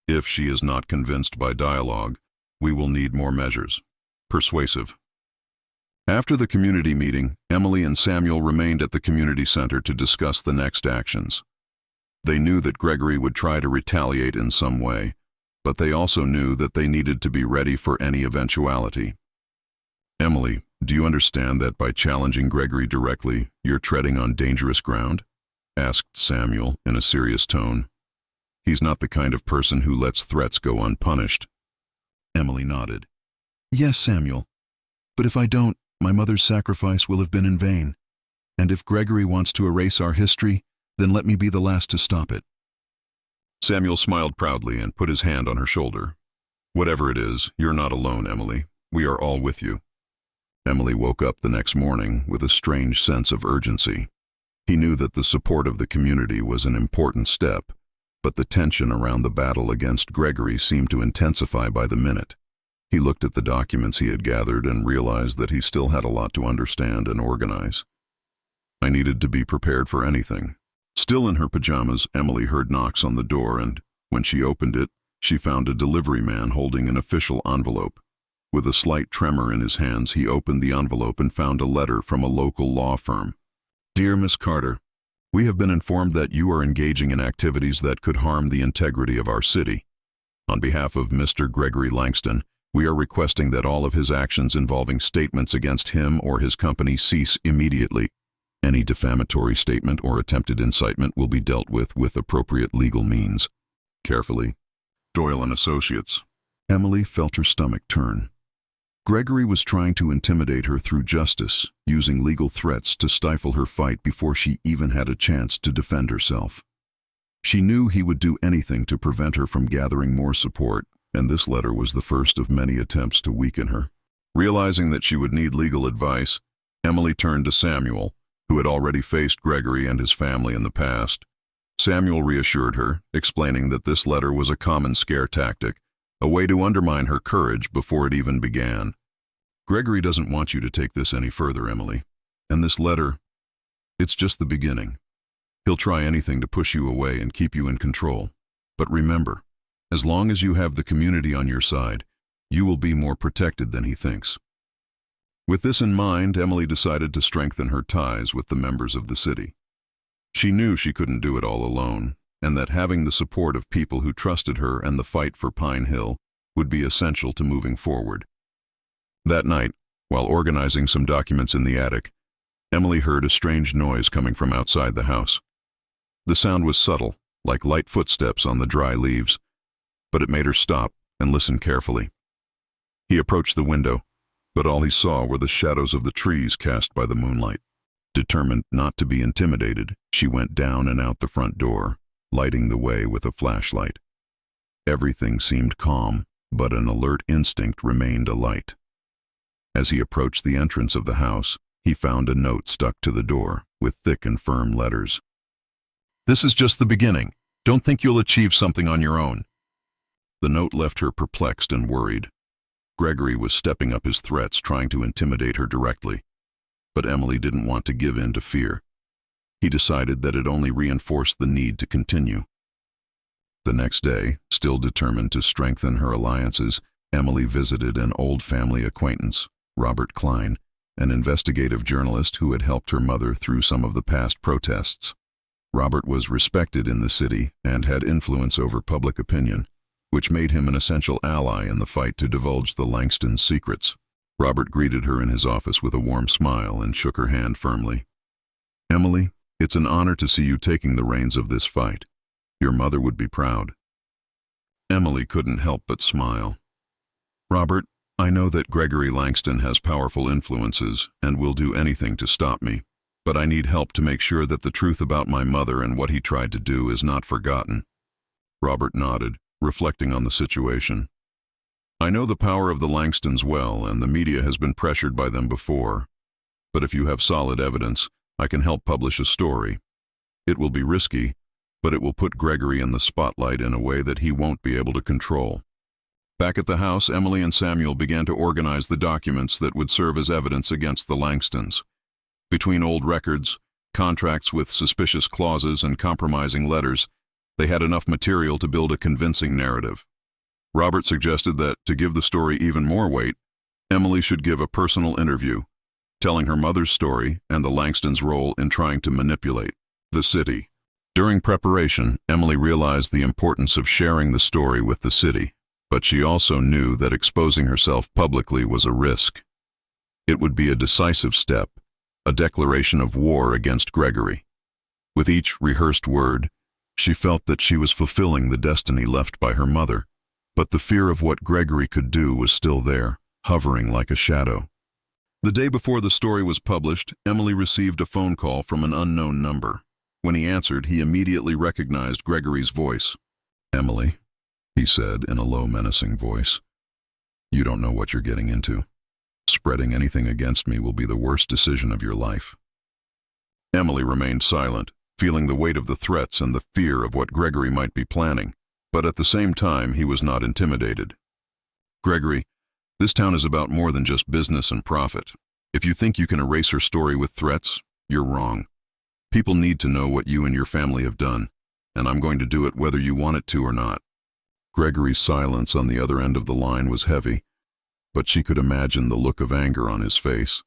If she is not convinced by dialogue, we will need more measures. Persuasive. After the community meeting, Emily and Samuel remained at the community center to discuss the next actions. They knew that Gregory would try to retaliate in some way, but they also knew that they needed to be ready for any eventuality. Emily, do you understand that by challenging Gregory directly, you're treading on dangerous ground? Asked Samuel in a serious tone. He's not the kind of person who lets threats go unpunished. Emily nodded. Yes, Samuel. But if I don't, my mother's sacrifice will have been in vain. And if Gregory wants to erase our history, then let me be the last to stop it. Samuel smiled proudly and put his hand on her shoulder. Whatever it is, you're not alone, Emily. We are all with you. Emily woke up the next morning with a strange sense of urgency. He knew that the support of the community was an important step, but the tension around the battle against Gregory seemed to intensify by the minute. He looked at the documents he had gathered and realized that he still had a lot to understand and organize. I needed to be prepared for anything. Still in her pajamas, Emily heard knocks on the door, and when she opened it, she found a delivery man holding an official envelope. With a slight tremor in his hands, he opened the envelope and found a letter from a local law firm. Dear Miss Carter, we have been informed that you are engaging in activities that could harm the integrity of our city. On behalf of Mr. Gregory Langston, we are requesting that all of his actions involving statements against him or his company cease immediately. Any defamatory statement or attempted incitement will be dealt with appropriate legal means. Carefully, Doyle and Associates. Emily felt her stomach turn. Gregory was trying to intimidate her through justice, using legal threats to stifle her fight before she even had a chance to defend herself. She knew he would do anything to prevent her from gathering more support, and this letter was the first of many attempts to weaken her. Realizing that she would need legal advice, Emily turned to Samuel, who had already faced Gregory and his family in the past. Samuel reassured her, explaining that this letter was a common scare tactic, a way to undermine her courage before it even began. Gregory doesn't want you to take this any further, Emily. And this letter, it's just the beginning. He'll try anything to push you away and keep you in control. But remember, as long as you have the community on your side, you will be more protected than he thinks. With this in mind, Emily decided to strengthen her ties with the members of the city. She knew she couldn't do it all alone, and that having the support of people who trusted her and the fight for Pine Hill would be essential to moving forward. That night, while organizing some documents in the attic, Emily heard a strange noise coming from outside the house. The sound was subtle, like light footsteps on the dry leaves, but it made her stop and listen carefully. He approached the window, but all he saw were the shadows of the trees cast by the moonlight. Determined not to be intimidated, she went down and out the front door, lighting the way with a flashlight. Everything seemed calm, but an alert instinct remained alight. As he approached the entrance of the house, he found a note stuck to the door with thick and firm letters. This is just the beginning. Don't think you'll achieve something on your own. The note left her perplexed and worried. Gregory was stepping up his threats, trying to intimidate her directly. But Emily didn't want to give in to fear. He decided that it only reinforced the need to continue. The next day, still determined to strengthen her alliances, Emily visited an old family acquaintance, Robert Klein, an investigative journalist who had helped her mother through some of the past protests. Robert was respected in the city and had influence over public opinion, which made him an essential ally in the fight to divulge the Langston's secrets. Robert greeted her in his office with a warm smile and shook her hand firmly. Emily, it's an honor to see you taking the reins of this fight. Your mother would be proud. Emily couldn't help but smile. Robert, I know that Gregory Langston has powerful influences and will do anything to stop me, but I need help to make sure that the truth about my mother and what he tried to do is not forgotten. Robert nodded, reflecting on the situation. I know the power of the Langstons well, and the media has been pressured by them before. But if you have solid evidence, I can help publish a story. It will be risky, but it will put Gregory in the spotlight in a way that he won't be able to control. Back at the house, Emily and Samuel began to organize the documents that would serve as evidence against the Langstons. Between old records, contracts with suspicious clauses, and compromising letters, they had enough material to build a convincing narrative. Robert suggested that, to give the story even more weight, Emily should give a personal interview, telling her mother's story and the Langstons' role in trying to manipulate the city. During preparation, Emily realized the importance of sharing the story with the city, but she also knew that exposing herself publicly was a risk. It would be a decisive step, a declaration of war against Gregory. With each rehearsed word, she felt that she was fulfilling the destiny left by her mother, but the fear of what Gregory could do was still there, hovering like a shadow. The day before the story was published, Emily received a phone call from an unknown number. When he answered, he immediately recognized Gregory's voice. "Emily," he said in a low, menacing voice, "you don't know what you're getting into. Spreading anything against me will be the worst decision of your life." Emily remained silent, feeling the weight of the threats and the fear of what Gregory might be planning, but at the same time he was not intimidated. "Gregory, this town is about more than just business and profit. If you think you can erase her story with threats, you're wrong. People need to know what you and your family have done, and I'm going to do it whether you want it to or not." Gregory's silence on the other end of the line was heavy, but she could imagine the look of anger on his face.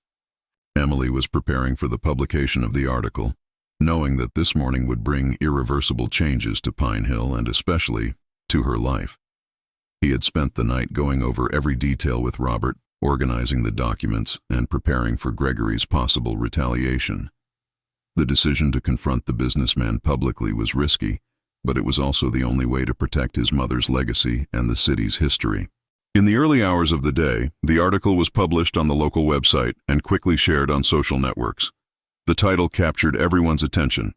Emily was preparing for the publication of the article, knowing that this morning would bring irreversible changes to Pine Hill and especially to her life. He had spent the night going over every detail with Robert, organizing the documents and preparing for Gregory's possible retaliation. The decision to confront the businessman publicly was risky, but it was also the only way to protect his mother's legacy and the city's history. In the early hours of the day, the article was published on the local website and quickly shared on social networks. The title captured everyone's attention.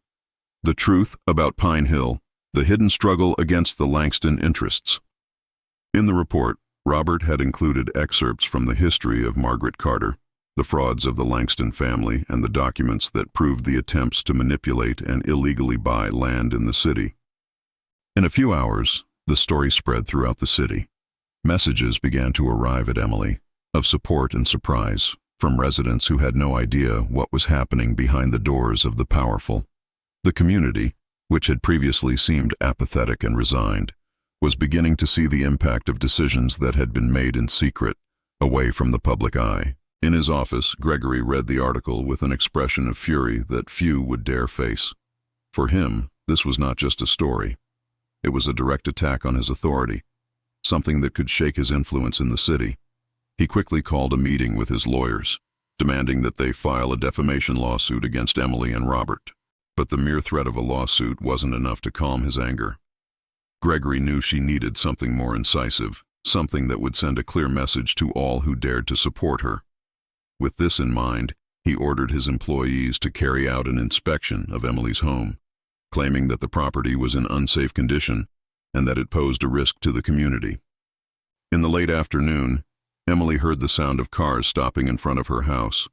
"The Truth About Pine Hill, the Hidden Struggle Against the Langston Interests." In the report, Robert had included excerpts from the history of Margaret Carter, the frauds of the Langston family, and the documents that proved the attempts to manipulate and illegally buy land in the city. In a few hours, the story spread throughout the city. Messages began to arrive at Emily, of support and surprise, from residents who had no idea what was happening behind the doors of the powerful. The community, which had previously seemed apathetic and resigned, was beginning to see the impact of decisions that had been made in secret, away from the public eye. In his office, Gregory read the article with an expression of fury that few would dare face. For him, this was not just a story. It was a direct attack on his authority, something that could shake his influence in the city. He quickly called a meeting with his lawyers, demanding that they file a defamation lawsuit against Emily and Robert. But the mere threat of a lawsuit wasn't enough to calm his anger. Gregory knew she needed something more incisive, something that would send a clear message to all who dared to support her. With this in mind, he ordered his employees to carry out an inspection of Emily's home, claiming that the property was in unsafe condition and that it posed a risk to the community. In the late afternoon, Emily heard the sound of cars stopping in front of her house.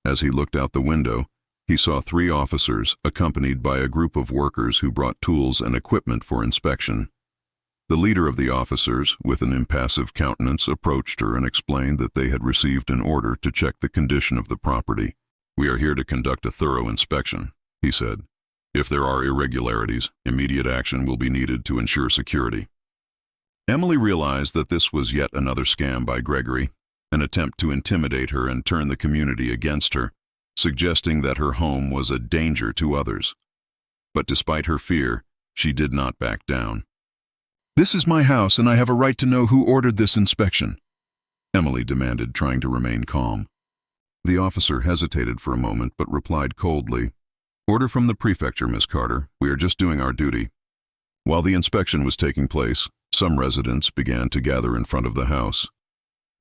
As he looked out the window, he saw 3 officers accompanied by a group of workers who brought tools and equipment for inspection. The leader of the officers, with an impassive countenance, approached her and explained that they had received an order to check the condition of the property. "We are here to conduct a thorough inspection," he said. "If there are irregularities, immediate action will be needed to ensure security." Emily realized that this was yet another scam by Gregory, an attempt to intimidate her and turn the community against her, suggesting that her home was a danger to others. But despite her fear, she did not back down. "This is my house, and I have a right to know who ordered this inspection," Emily demanded, trying to remain calm. The officer hesitated for a moment, but replied coldly, "Order from the prefecture, Miss Carter. We are just doing our duty." While the inspection was taking place, some residents began to gather in front of the house.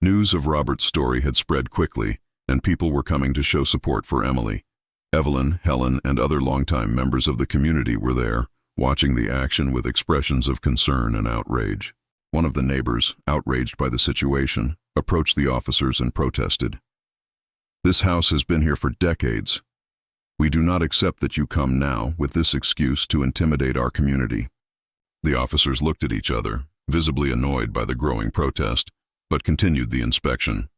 News of Robert's story had spread quickly, and people were coming to show support for Emily. Evelyn, Helen, and other longtime members of the community were there, watching the action with expressions of concern and outrage. One of the neighbors, outraged by the situation, approached the officers and protested. "This house has been here for decades. We do not accept that you come now with this excuse to intimidate our community." The officers looked at each other, visibly annoyed by the growing protest, but continued the inspection.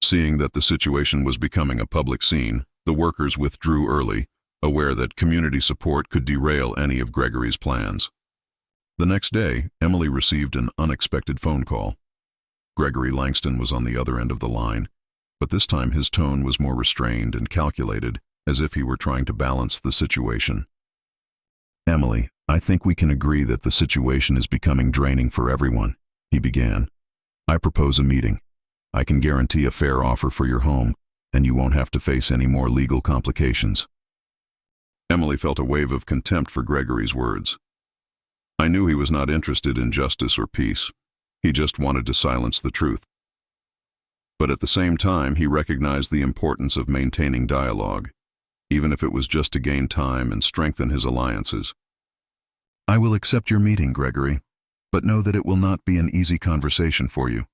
Seeing that the situation was becoming a public scene, the workers withdrew early, aware that community support could derail any of Gregory's plans. The next day, Emily received an unexpected phone call. Gregory Langston was on the other end of the line, but this time his tone was more restrained and calculated, as if he were trying to balance the situation. "Emily, I think we can agree that the situation is becoming draining for everyone," he began. "I propose a meeting. I can guarantee a fair offer for your home, and you won't have to face any more legal complications." Emily felt a wave of contempt for Gregory's words. I knew he was not interested in justice or peace. He just wanted to silence the truth. But at the same time, he recognized the importance of maintaining dialogue, even if it was just to gain time and strengthen his alliances. "I will accept your meeting, Gregory, but know that it will not be an easy conversation for you.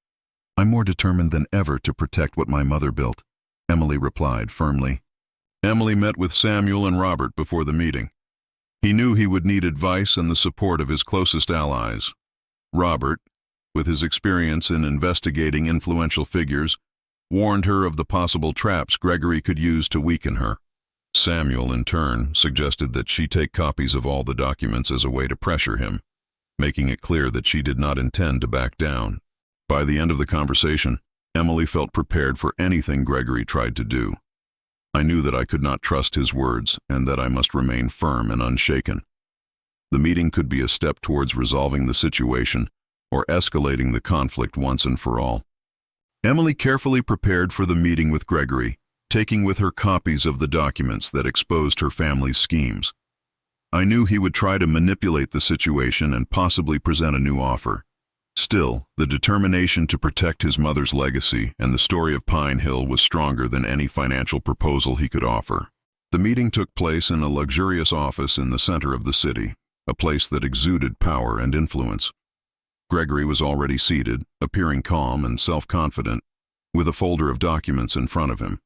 I'm more determined than ever to protect what my mother built," Emily replied firmly. Emily met with Samuel and Robert before the meeting. He knew he would need advice and the support of his closest allies. Robert, with his experience in investigating influential figures, warned her of the possible traps Gregory could use to weaken her. Samuel, in turn, suggested that she take copies of all the documents as a way to pressure him, making it clear that she did not intend to back down. By the end of the conversation, Emily felt prepared for anything Gregory tried to do. I knew that I could not trust his words and that I must remain firm and unshaken. The meeting could be a step towards resolving the situation or escalating the conflict once and for all. Emily carefully prepared for the meeting with Gregory, taking with her copies of the documents that exposed her family's schemes. I knew he would try to manipulate the situation and possibly present a new offer. Still, the determination to protect his mother's legacy and the story of Pine Hill was stronger than any financial proposal he could offer. The meeting took place in a luxurious office in the center of the city, a place that exuded power and influence. Gregory was already seated, appearing calm and self-confident, with a folder of documents in front of him.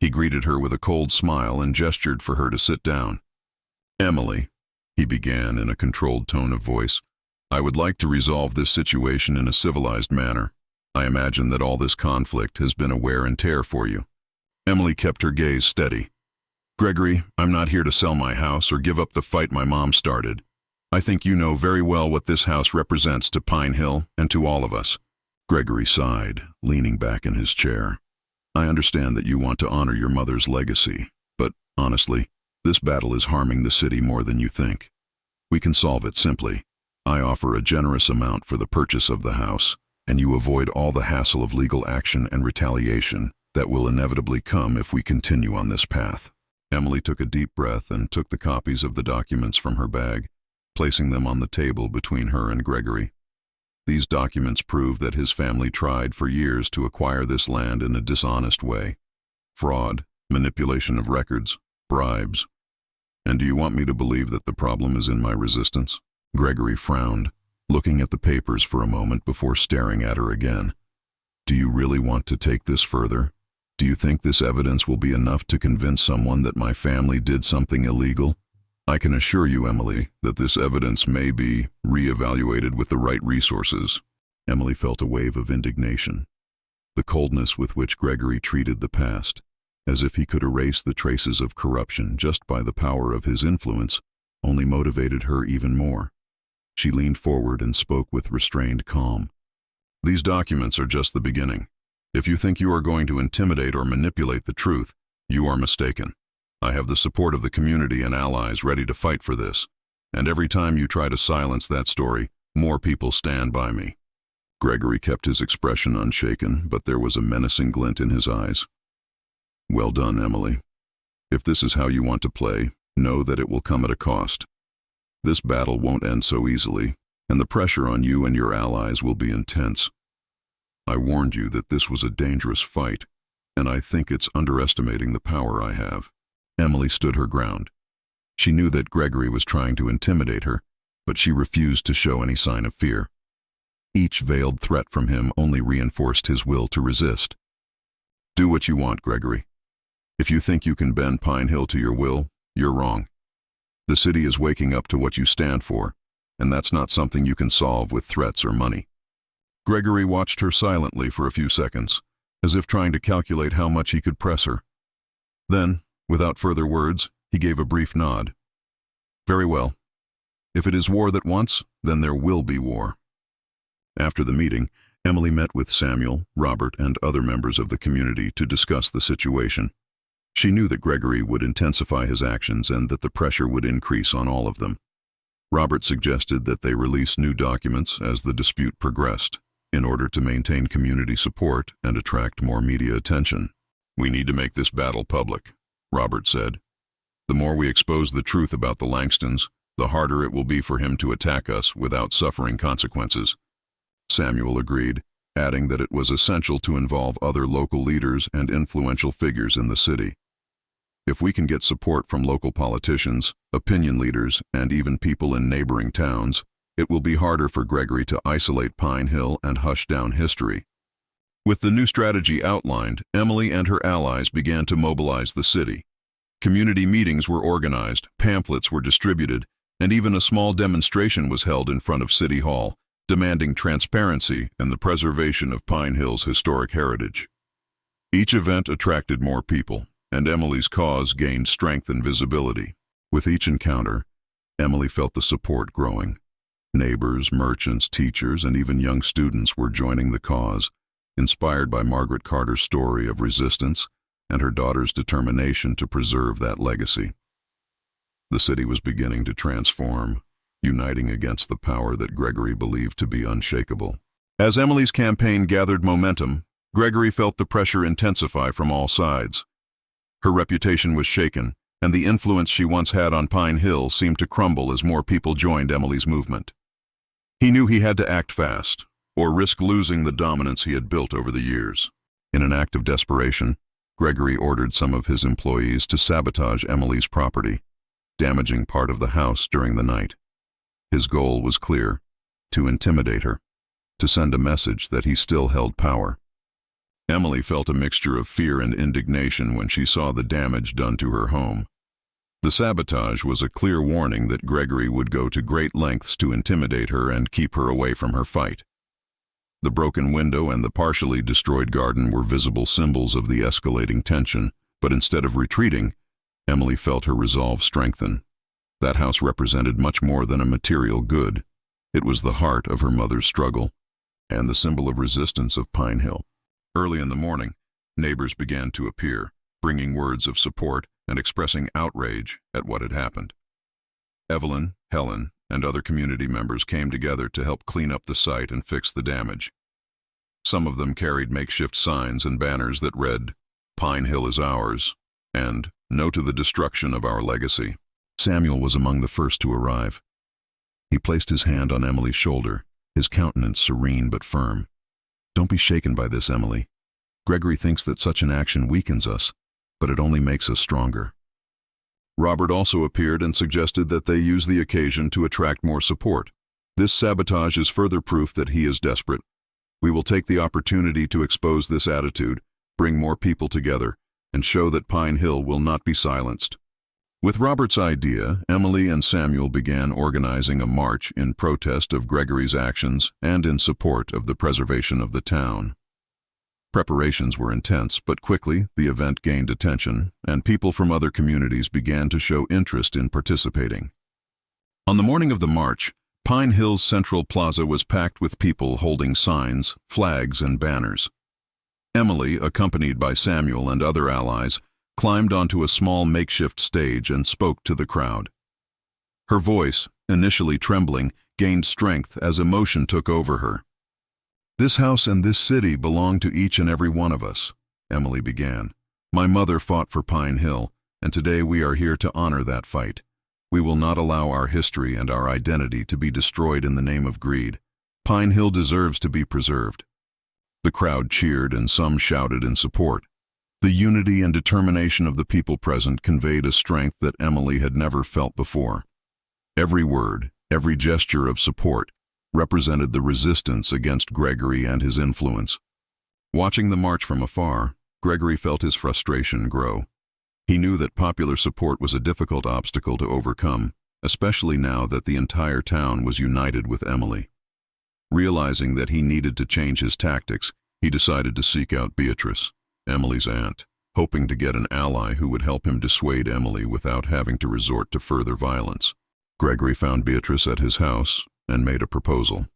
He greeted her with a cold smile and gestured for her to sit down. "Emily," he began in a controlled tone of voice, "I would like to resolve this situation in a civilized manner. I imagine that all this conflict has been a wear and tear for you." Emily kept her gaze steady. "Gregory, I'm not here to sell my house or give up the fight my mom started. I think you know very well what this house represents to Pine Hill and to all of us." Gregory sighed, leaning back in his chair. "I understand that you want to honor your mother's legacy, but honestly, this battle is harming the city more than you think. We can solve it simply. I offer a generous amount for the purchase of the house, and you avoid all the hassle of legal action and retaliation that will inevitably come if we continue on this path." Emily took a deep breath and took the copies of the documents from her bag, placing them on the table between her and Gregory. These documents prove that his family tried for years to acquire this land in a dishonest way. Fraud, manipulation of records, bribes. "And do you want me to believe that the problem is in my resistance?" Gregory frowned, looking at the papers for a moment before staring at her again. "Do you really want to take this further? Do you think this evidence will be enough to convince someone that my family did something illegal? I can assure you, Emily, that this evidence may be re-evaluated with the right resources." Emily felt a wave of indignation. The coldness with which Gregory treated the past, as if he could erase the traces of corruption just by the power of his influence, only motivated her even more. She leaned forward and spoke with restrained calm. "These documents are just the beginning. If you think you are going to intimidate or manipulate the truth, you are mistaken. I have the support of the community and allies ready to fight for this, and every time you try to silence that story, more people stand by me." Gregory kept his expression unshaken, but there was a menacing glint in his eyes. "Well done, Emily. If this is how you want to play, know that it will come at a cost. This battle won't end so easily, and the pressure on you and your allies will be intense. I warned you that this was a dangerous fight, and I think it's underestimating the power I have." Emily stood her ground. She knew that Gregory was trying to intimidate her, but she refused to show any sign of fear. Each veiled threat from him only reinforced his will to resist. "Do what you want, Gregory. If you think you can bend Pine Hill to your will, you're wrong. The city is waking up to what you stand for, and that's not something you can solve with threats or money. Gregory watched her silently for a few seconds, as if trying to calculate how much he could press her. Then, without further words, he gave a brief nod. Very well. If it is war that wants, then there will be war. After the meeting, Emily met with Samuel, Robert, and other members of the community to discuss the situation. She knew that Gregory would intensify his actions and that the pressure would increase on all of them. Robert suggested that they release new documents as the dispute progressed, in order to maintain community support and attract more media attention. We need to make this battle public, Robert said. The more we expose the truth about the Langstons, the harder it will be for him to attack us without suffering consequences. Samuel agreed, adding that it was essential to involve other local leaders and influential figures in the city. If we can get support from local politicians, opinion leaders, and even people in neighboring towns, it will be harder for Gregory to isolate Pine Hill and hush down history. With the new strategy outlined, Emily and her allies began to mobilize the city. Community meetings were organized, pamphlets were distributed, and even a small demonstration was held in front of City Hall, demanding transparency and the preservation of Pine Hill's historic heritage. Each event attracted more people, and Emily's cause gained strength and visibility. With each encounter, Emily felt the support growing. Neighbors, merchants, teachers, and even young students were joining the cause, inspired by Margaret Carter's story of resistance and her daughter's determination to preserve that legacy. The city was beginning to transform, uniting against the power that Gregory believed to be unshakable. As Emily's campaign gathered momentum, Gregory felt the pressure intensify from all sides. Her reputation was shaken, and the influence she once had on Pine Hill seemed to crumble as more people joined Emily's movement. He knew he had to act fast, or risk losing the dominance he had built over the years. In an act of desperation, Gregory ordered some of his employees to sabotage Emily's property, damaging part of the house during the night. His goal was clear: to intimidate her, to send a message that he still held power. Emily felt a mixture of fear and indignation when she saw the damage done to her home. The sabotage was a clear warning that Gregory would go to great lengths to intimidate her and keep her away from her fight. The broken window and the partially destroyed garden were visible symbols of the escalating tension, but instead of retreating, Emily felt her resolve strengthen. That house represented much more than a material good. It was the heart of her mother's struggle, and the symbol of resistance of Pine Hill. Early in the morning, neighbors began to appear, bringing words of support and expressing outrage at what had happened. Evelyn, Helen, and other community members came together to help clean up the site and fix the damage. Some of them carried makeshift signs and banners that read, "Pine Hill is ours," and "No to the destruction of our legacy." Samuel was among the first to arrive. He placed his hand on Emily's shoulder, his countenance serene but firm. "Don't be shaken by this, Emily. Gregory thinks that such an action weakens us, but it only makes us stronger." Robert also appeared and suggested that they use the occasion to attract more support. "This sabotage is further proof that he is desperate. We will take the opportunity to expose this attitude, bring more people together, and show that Pine Hill will not be silenced." With Robert's idea, Emily and Samuel began organizing a march in protest of Gregory's actions and in support of the preservation of the town. Preparations were intense, but quickly the event gained attention, and people from other communities began to show interest in participating. On the morning of the march, Pine Hill's central plaza was packed with people holding signs, flags, and banners. Emily, accompanied by Samuel and other allies, climbed onto a small makeshift stage and spoke to the crowd. Her voice, initially trembling, gained strength as emotion took over her. "This house and this city belong to each and every one of us," Emily began. "My mother fought for Pine Hill, and today we are here to honor that fight. We will not allow our history and our identity to be destroyed in the name of greed. Pine Hill deserves to be preserved." The crowd cheered and some shouted in support. The unity and determination of the people present conveyed a strength that Emily had never felt before. Every word, every gesture of support, represented the resistance against Gregory and his influence. Watching the march from afar, Gregory felt his frustration grow. He knew that popular support was a difficult obstacle to overcome, especially now that the entire town was united with Emily. Realizing that he needed to change his tactics, he decided to seek out Beatrice, Emily's aunt, hoping to get an ally who would help him dissuade Emily without having to resort to further violence. Gregory found Beatrice at his house and made a proposal.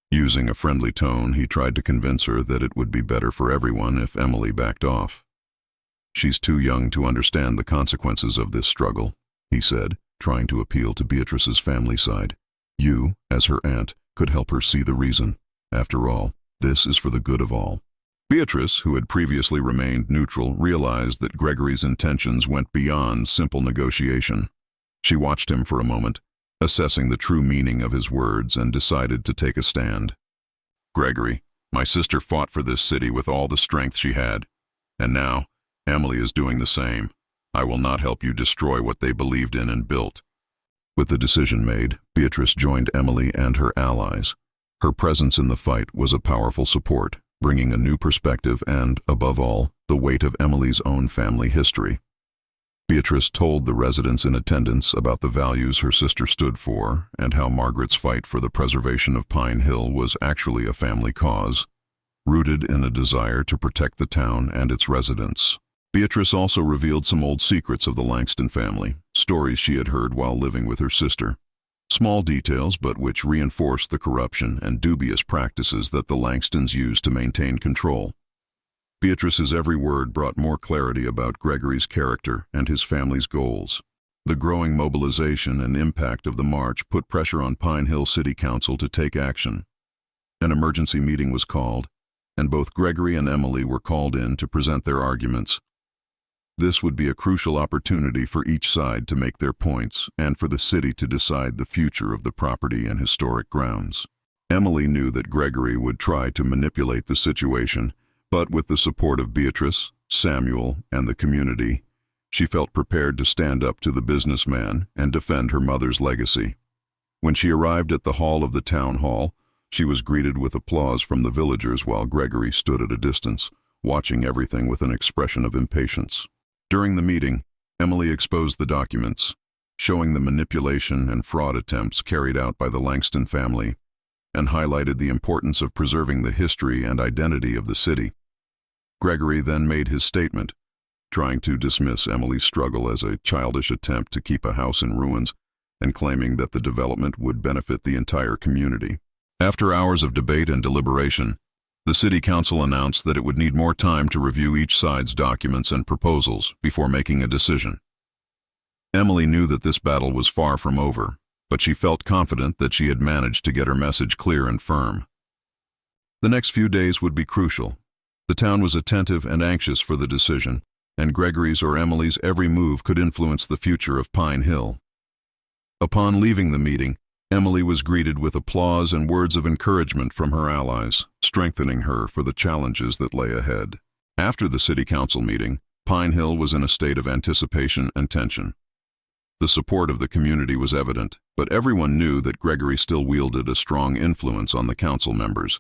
Using a friendly tone, he tried to convince her that it would be better for everyone if Emily backed off. "She's too young to understand the consequences of this struggle," he said, trying to appeal to Beatrice's family side. "You, as her aunt, could help her see the reason. After all, this is for the good of all." Beatrice, who had previously remained neutral, realized that Gregory's intentions went beyond simple negotiation. She watched him for a moment, assessing the true meaning of his words, and decided to take a stand. "Gregory, my sister fought for this city with all the strength she had, and now Emily is doing the same. I will not help you destroy what they believed in and built." With the decision made, Beatrice joined Emily and her allies. Her presence in the fight was a powerful support, bringing a new perspective and, above all, the weight of Emily's own family history. Beatrice told the residents in attendance about the values her sister stood for and how Margaret's fight for the preservation of Pine Hill was actually a family cause, rooted in a desire to protect the town and its residents. Beatrice also revealed some old secrets of the Langston family, stories she had heard while living with her sister. Small details, but which reinforced the corruption and dubious practices that the Langstons used to maintain control. Beatrice's every word brought more clarity about Gregory's character and his family's goals. The growing mobilization and impact of the march put pressure on Pine Hill City Council to take action. An emergency meeting was called, and both Gregory and Emily were called in to present their arguments. This would be a crucial opportunity for each side to make their points and for the city to decide the future of the property and historic grounds. Emily knew that Gregory would try to manipulate the situation, but with the support of Beatrice, Samuel, and the community, she felt prepared to stand up to the businessman and defend her mother's legacy. When she arrived at the hall of the town hall, she was greeted with applause from the villagers while Gregory stood at a distance, watching everything with an expression of impatience. During the meeting, Emily exposed the documents, showing the manipulation and fraud attempts carried out by the Langston family, and highlighted the importance of preserving the history and identity of the city. Gregory then made his statement, trying to dismiss Emily's struggle as a childish attempt to keep a house in ruins and claiming that the development would benefit the entire community. After hours of debate and deliberation, the city council announced that it would need more time to review each side's documents and proposals before making a decision. Emily knew that this battle was far from over, but she felt confident that she had managed to get her message clear and firm. The next few days would be crucial. The town was attentive and anxious for the decision, and Gregory's or Emily's every move could influence the future of Pine Hill. Upon leaving the meeting, Emily was greeted with applause and words of encouragement from her allies, strengthening her for the challenges that lay ahead. After the city council meeting, Pine Hill was in a state of anticipation and tension. The support of the community was evident, but everyone knew that Gregory still wielded a strong influence on the council members.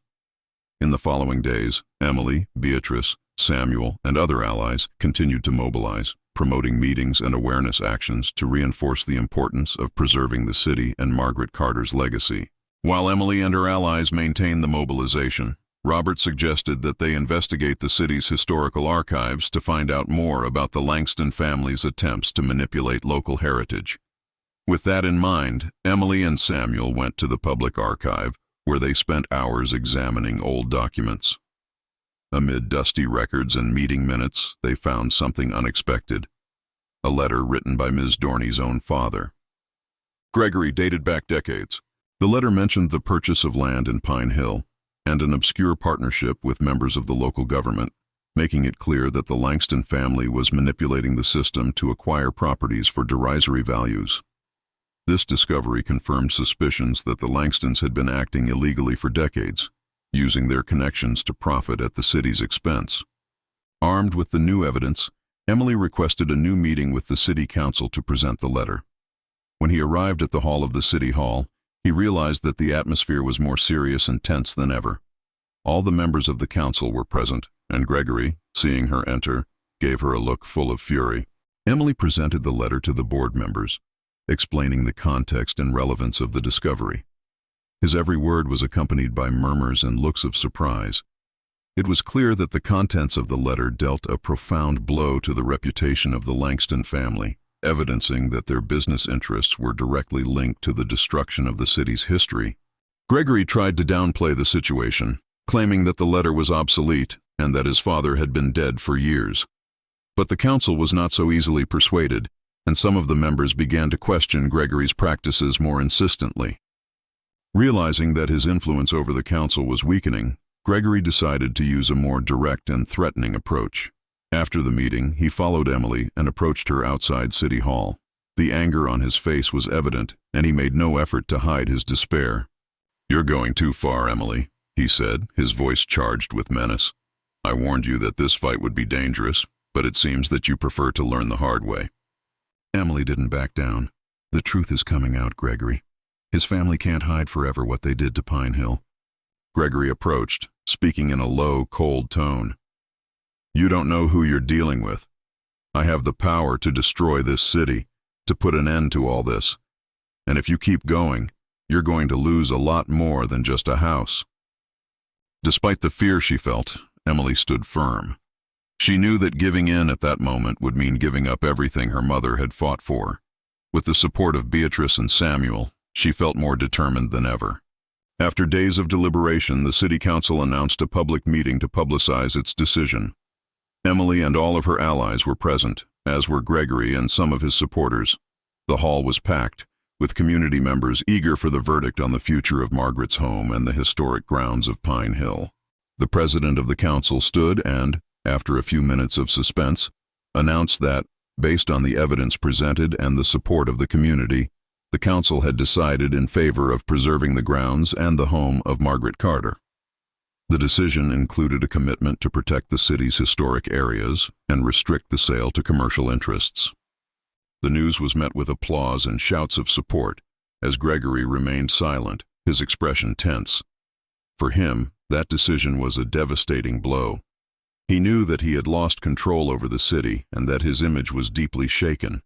In the following days, Emily, Beatrice, Samuel, and other allies continued to mobilize, promoting meetings and awareness actions to reinforce the importance of preserving the city and Margaret Carter's legacy. While Emily and her allies maintained the mobilization, Robert suggested that they investigate the city's historical archives to find out more about the Langston family's attempts to manipulate local heritage. With that in mind, Emily and Samuel went to the public archive, where they spent hours examining old documents. Amid dusty records and meeting minutes, they found something unexpected: a letter written by Ms. Dorney's own father. Gregory dated back decades. The letter mentioned the purchase of land in Pine Hill and an obscure partnership with members of the local government, making it clear that the Langston family was manipulating the system to acquire properties for derisory values. This discovery confirmed suspicions that the Langstons had been acting illegally for decades, using their connections to profit at the city's expense. Armed with the new evidence, Emily requested a new meeting with the city council to present the letter. When he arrived at the hall of the city hall, he realized that the atmosphere was more serious and tense than ever. All the members of the council were present, and Gregory, seeing her enter, gave her a look full of fury. Emily presented the letter to the board members, explaining the context and relevance of the discovery. His every word was accompanied by murmurs and looks of surprise. It was clear that the contents of the letter dealt a profound blow to the reputation of the Langston family, evidencing that their business interests were directly linked to the destruction of the city's history. Gregory tried to downplay the situation, claiming that the letter was obsolete and that his father had been dead for years. But the council was not so easily persuaded, and some of the members began to question Gregory's practices more insistently. Realizing that his influence over the council was weakening, Gregory decided to use a more direct and threatening approach. After the meeting, he followed Emily and approached her outside City Hall. The anger on his face was evident, and he made no effort to hide his despair. "You're going too far, Emily," he said, his voice charged with menace. "I warned you that this fight would be dangerous, but it seems that you prefer to learn the hard way." Emily didn't back down. "The truth is coming out, Gregory. His family can't hide forever what they did to Pine Hill." Gregory approached, speaking in a low, cold tone. "You don't know who you're dealing with. I have the power to destroy this city, to put an end to all this. And if you keep going, you're going to lose a lot more than just a house." Despite the fear she felt, Emily stood firm. She knew that giving in at that moment would mean giving up everything her mother had fought for. With the support of Beatrice and Samuel, she felt more determined than ever. After days of deliberation, the city council announced a public meeting to publicize its decision. Emily and all of her allies were present, as were Gregory and some of his supporters. The hall was packed, with community members eager for the verdict on the future of Margaret's home and the historic grounds of Pine Hill. The president of the council stood and, after a few minutes of suspense, announced that, based on the evidence presented and the support of the community, the council had decided in favor of preserving the grounds and the home of Margaret Carter. The decision included a commitment to protect the city's historic areas and restrict the sale to commercial interests. The news was met with applause and shouts of support, as Gregory remained silent, his expression tense. For him, that decision was a devastating blow. He knew that he had lost control over the city and that his image was deeply shaken.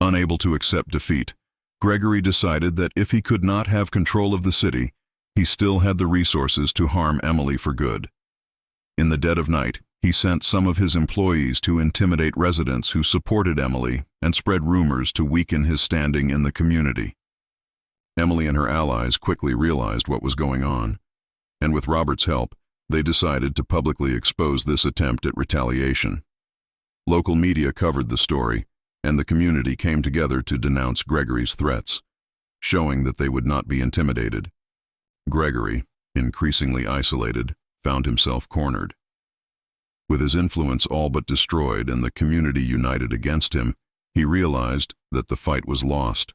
Unable to accept defeat, Gregory decided that if he could not have control of the city, he still had the resources to harm Emily for good. In the dead of night, he sent some of his employees to intimidate residents who supported Emily and spread rumors to weaken his standing in the community. Emily and her allies quickly realized what was going on, and with Robert's help, they decided to publicly expose this attempt at retaliation. Local media covered the story, and the community came together to denounce Gregory's threats, showing that they would not be intimidated. Gregory, increasingly isolated, found himself cornered. With his influence all but destroyed and the community united against him, he realized that the fight was lost.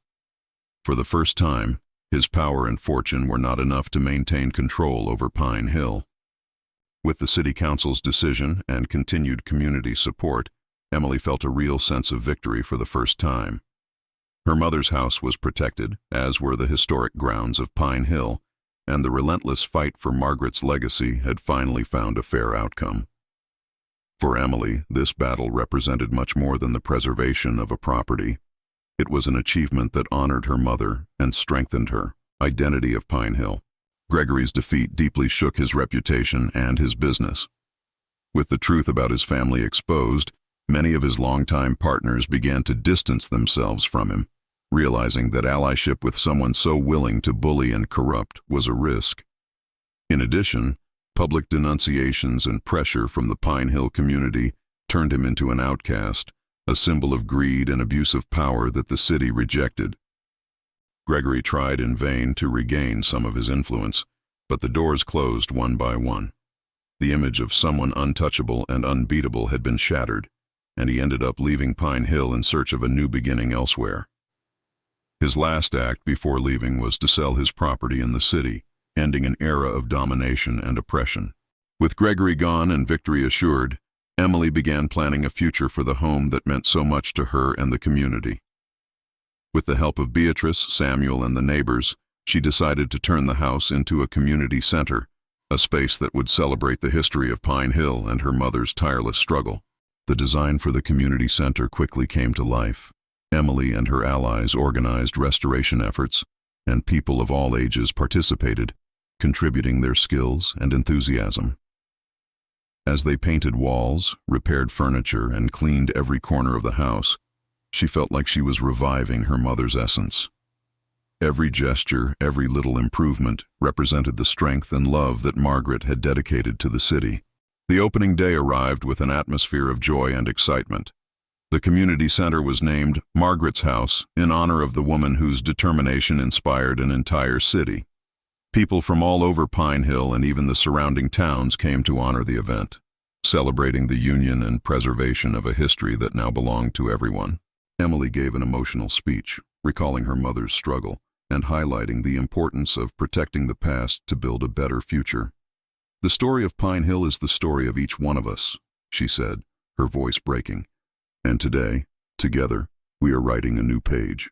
For the first time, his power and fortune were not enough to maintain control over Pine Hill. With the city council's decision and continued community support, Emily felt a real sense of victory for the first time. Her mother's house was protected, as were the historic grounds of Pine Hill, and the relentless fight for Margaret's legacy had finally found a fair outcome. For Emily, this battle represented much more than the preservation of a property. It was an achievement that honored her mother and strengthened her identity of Pine Hill. Gregory's defeat deeply shook his reputation and his business. With the truth about his family exposed, many of his longtime partners began to distance themselves from him, realizing that allyship with someone so willing to bully and corrupt was a risk. In addition, public denunciations and pressure from the Pine Hill community turned him into an outcast, a symbol of greed and abuse of power that the city rejected. Gregory tried in vain to regain some of his influence, but the doors closed one by one. The image of someone untouchable and unbeatable had been shattered, and he ended up leaving Pine Hill in search of a new beginning elsewhere. His last act before leaving was to sell his property in the city, ending an era of domination and oppression. With Gregory gone and victory assured, Emily began planning a future for the home that meant so much to her and the community. With the help of Beatrice, Samuel, and the neighbors, she decided to turn the house into a community center, a space that would celebrate the history of Pine Hill and her mother's tireless struggle. The design for the community center quickly came to life. Emily and her allies organized restoration efforts, and people of all ages participated, contributing their skills and enthusiasm. As they painted walls, repaired furniture, and cleaned every corner of the house, she felt like she was reviving her mother's essence. Every gesture, every little improvement, represented the strength and love that Margaret had dedicated to the city. The opening day arrived with an atmosphere of joy and excitement. The community center was named Margaret's House in honor of the woman whose determination inspired an entire city. People from all over Pine Hill and even the surrounding towns came to honor the event, celebrating the union and preservation of a history that now belonged to everyone. Emily gave an emotional speech, recalling her mother's struggle and highlighting the importance of protecting the past to build a better future. "The story of Pine Hill is the story of each one of us," she said, her voice breaking. "And today, together, we are writing a new page.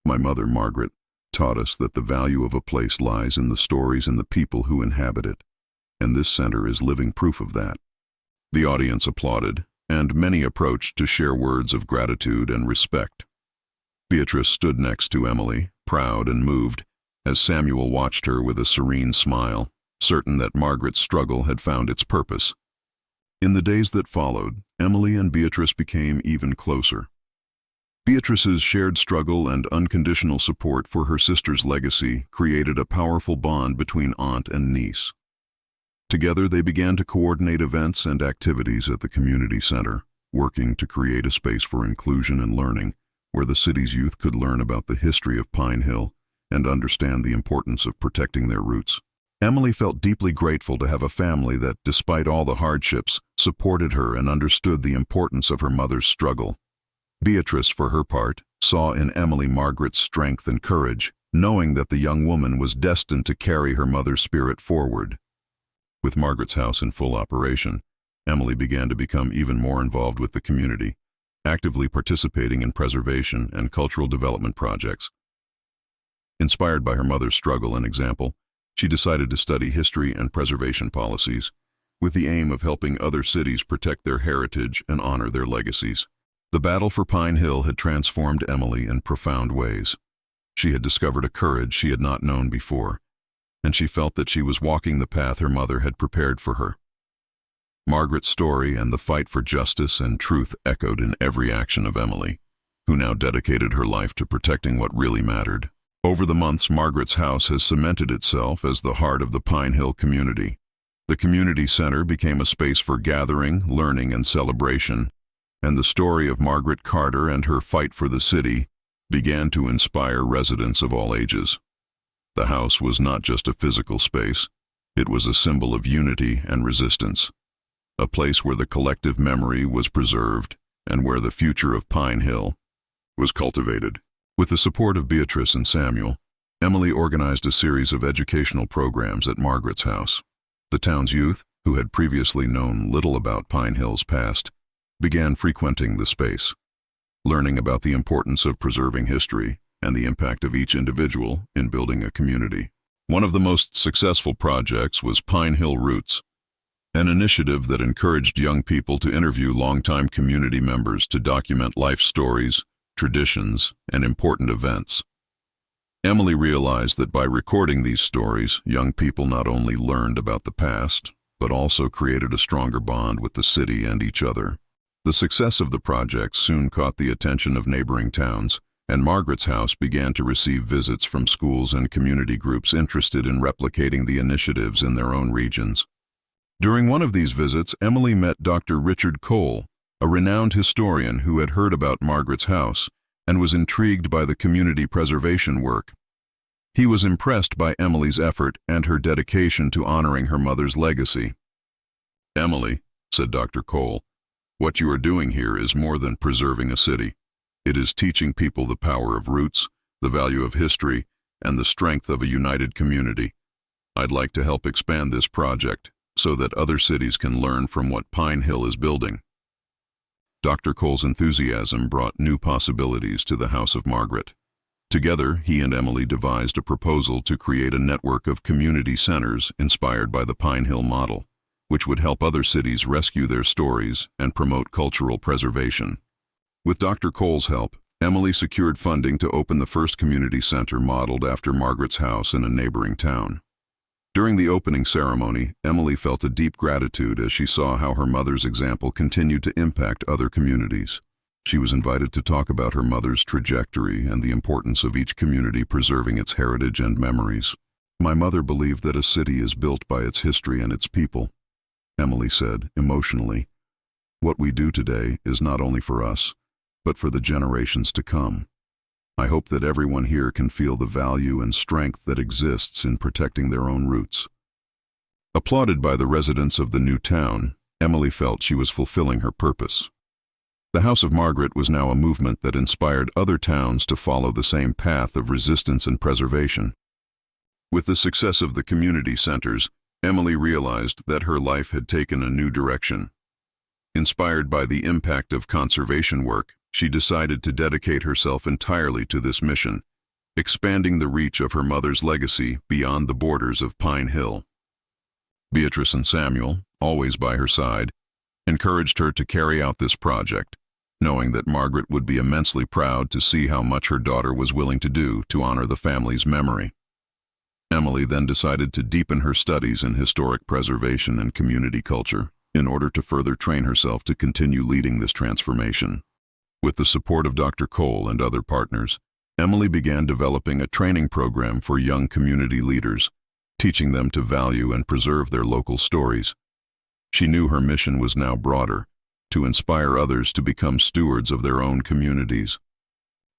My mother, Margaret, taught us that the value of a place lies in the stories and the people who inhabit it, and this center is living proof of that." The audience applauded, and many approached to share words of gratitude and respect. Beatrice stood next to Emily, proud and moved, as Samuel watched her with a serene smile, certain that Margaret's struggle had found its purpose. In the days that followed, Emily and Beatrice became even closer. Beatrice's shared struggle and unconditional support for her sister's legacy created a powerful bond between aunt and niece. Together they began to coordinate events and activities at the community center, working to create a space for inclusion and learning, where the city's youth could learn about the history of Pine Hill and understand the importance of protecting their roots. Emily felt deeply grateful to have a family that, despite all the hardships, supported her and understood the importance of her mother's struggle. Beatrice, for her part, saw in Emily Margaret's strength and courage, knowing that the young woman was destined to carry her mother's spirit forward. With Margaret's house in full operation, Emily began to become even more involved with the community, actively participating in preservation and cultural development projects. Inspired by her mother's struggle and example, she decided to study history and preservation policies, with the aim of helping other cities protect their heritage and honor their legacies. The battle for Pine Hill had transformed Emily in profound ways. She had discovered a courage she had not known before, and she felt that she was walking the path her mother had prepared for her. Margaret's story and the fight for justice and truth echoed in every action of Emily, who now dedicated her life to protecting what really mattered. Over the months, Margaret's house has cemented itself as the heart of the Pine Hill community. The community center became a space for gathering, learning, and celebration, and the story of Margaret Carter and her fight for the city began to inspire residents of all ages. The house was not just a physical space, it was a symbol of unity and resistance, a place where the collective memory was preserved and where the future of Pine Hill was cultivated. With the support of Beatrice and Samuel, Emily organized a series of educational programs at Margaret's house. The town's youth, who had previously known little about Pine Hill's past, began frequenting the space, learning about the importance of preserving history and the impact of each individual in building a community. One of the most successful projects was Pine Hill Roots, an initiative that encouraged young people to interview longtime community members to document life stories, traditions, and important events. Emily realized that by recording these stories, young people not only learned about the past, but also created a stronger bond with the city and each other. The success of the project soon caught the attention of neighboring towns, and Margaret's house began to receive visits from schools and community groups interested in replicating the initiatives in their own regions. During one of these visits, Emily met Dr. Richard Cole, a renowned historian who had heard about Margaret's house and was intrigued by the community preservation work. He was impressed by Emily's effort and her dedication to honoring her mother's legacy. "Emily," said Dr. Cole, "what you are doing here is more than preserving a city. It is teaching people the power of roots, the value of history, and the strength of a united community. I'd like to help expand this project so that other cities can learn from what Pine Hill is building." Dr. Cole's enthusiasm brought new possibilities to the House of Margaret. Together, he and Emily devised a proposal to create a network of community centers inspired by the Pine Hill model, which would help other cities rescue their stories and promote cultural preservation. With Dr. Cole's help, Emily secured funding to open the first community center modeled after Margaret's house in a neighboring town. During the opening ceremony, Emily felt a deep gratitude as she saw how her mother's example continued to impact other communities. She was invited to talk about her mother's trajectory and the importance of each community preserving its heritage and memories. "My mother believed that a city is built by its history and its people," Emily said, emotionally. "What we do today is not only for us, but for the generations to come. I hope that everyone here can feel the value and strength that exists in protecting their own roots." Applauded by the residents of the new town, Emily felt she was fulfilling her purpose. The House of Margaret was now a movement that inspired other towns to follow the same path of resistance and preservation. With the success of the community centers, Emily realized that her life had taken a new direction. Inspired by the impact of conservation work, she decided to dedicate herself entirely to this mission, expanding the reach of her mother's legacy beyond the borders of Pine Hill. Beatrice and Samuel, always by her side, encouraged her to carry out this project, knowing that Margaret would be immensely proud to see how much her daughter was willing to do to honor the family's memory. Emily then decided to deepen her studies in historic preservation and community culture in order to further train herself to continue leading this transformation. With the support of Dr. Cole and other partners, Emily began developing a training program for young community leaders, teaching them to value and preserve their local stories. She knew her mission was now broader, to inspire others to become stewards of their own communities.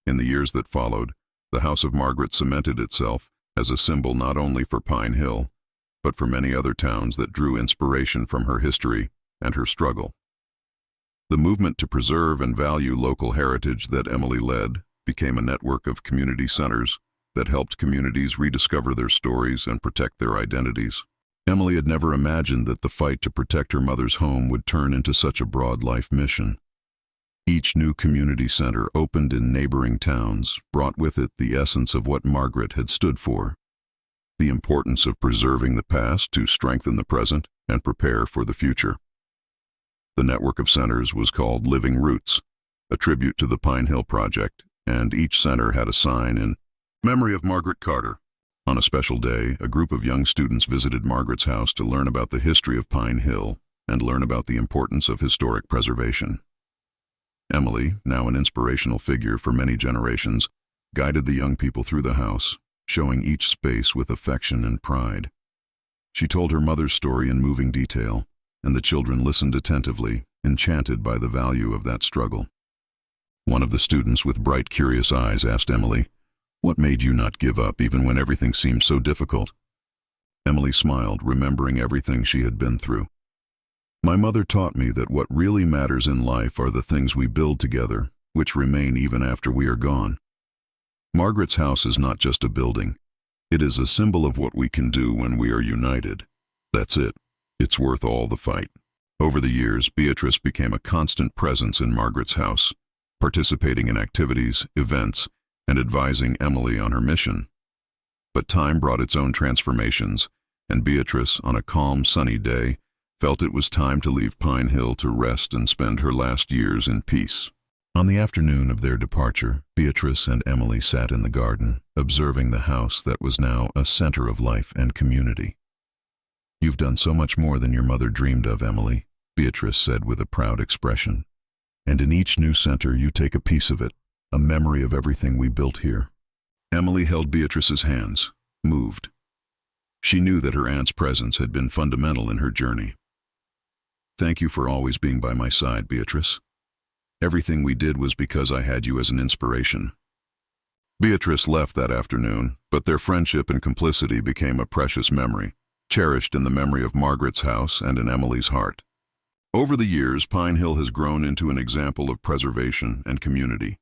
In the years that followed, the House of Margaret cemented itself as a symbol not only for Pine Hill, but for many other towns that drew inspiration from her history and her struggle. The movement to preserve and value local heritage that Emily led became a network of community centers that helped communities rediscover their stories and protect their identities. Emily had never imagined that the fight to protect her mother's home would turn into such a broad life mission. Each new community center opened in neighboring towns brought with it the essence of what Margaret had stood for: the importance of preserving the past to strengthen the present and prepare for the future. The network of centers was called Living Roots, a tribute to the Pine Hill Project, and each center had a sign in memory of Margaret Carter. On a special day, a group of young students visited Margaret's house to learn about the history of Pine Hill and learn about the importance of historic preservation. Emily, now an inspirational figure for many generations, guided the young people through the house, showing each space with affection and pride. She told her mother's story in moving detail, and the children listened attentively, enchanted by the value of that struggle. One of the students with bright, curious eyes asked Emily, "What made you not give up even when everything seemed so difficult?" Emily smiled, remembering everything she had been through. "My mother taught me that what really matters in life are the things we build together, which remain even after we are gone. Margaret's house is not just a building. It is a symbol of what we can do when we are united. That's it. It's worth all the fight." Over the years, Beatrice became a constant presence in Margaret's house, participating in activities, events, and advising Emily on her mission. But time brought its own transformations, and Beatrice, on a calm, sunny day, felt it was time to leave Pine Hill to rest and spend her last years in peace. On the afternoon of their departure, Beatrice and Emily sat in the garden, observing the house that was now a center of life and community. "You've done so much more than your mother dreamed of, Emily," Beatrice said with a proud expression. "And in each new center you take a piece of it, a memory of everything we built here." Emily held Beatrice's hands, moved. She knew that her aunt's presence had been fundamental in her journey. "Thank you for always being by my side, Beatrice. Everything we did was because I had you as an inspiration." Beatrice left that afternoon, but their friendship and complicity became a precious memory, cherished in the memory of Margaret's house and in Emily's heart. Over the years, Pine Hill has grown into an example of preservation and community.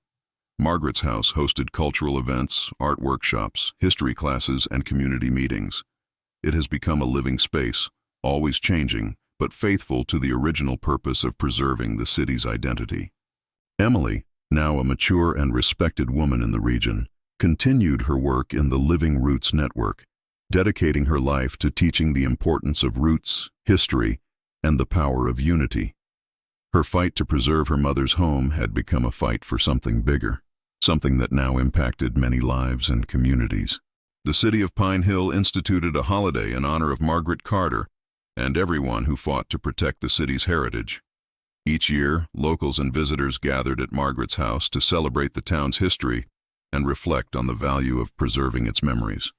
Margaret's house hosted cultural events, art workshops, history classes, and community meetings. It has become a living space, always changing, but faithful to the original purpose of preserving the city's identity. Emily, now a mature and respected woman in the region, continued her work in the Living Roots Network, dedicating her life to teaching the importance of roots, history, and the power of unity. Her fight to preserve her mother's home had become a fight for something bigger, something that now impacted many lives and communities. The city of Pine Hill instituted a holiday in honor of Margaret Carter and everyone who fought to protect the city's heritage. Each year, locals and visitors gathered at Margaret's house to celebrate the town's history and reflect on the value of preserving its memories.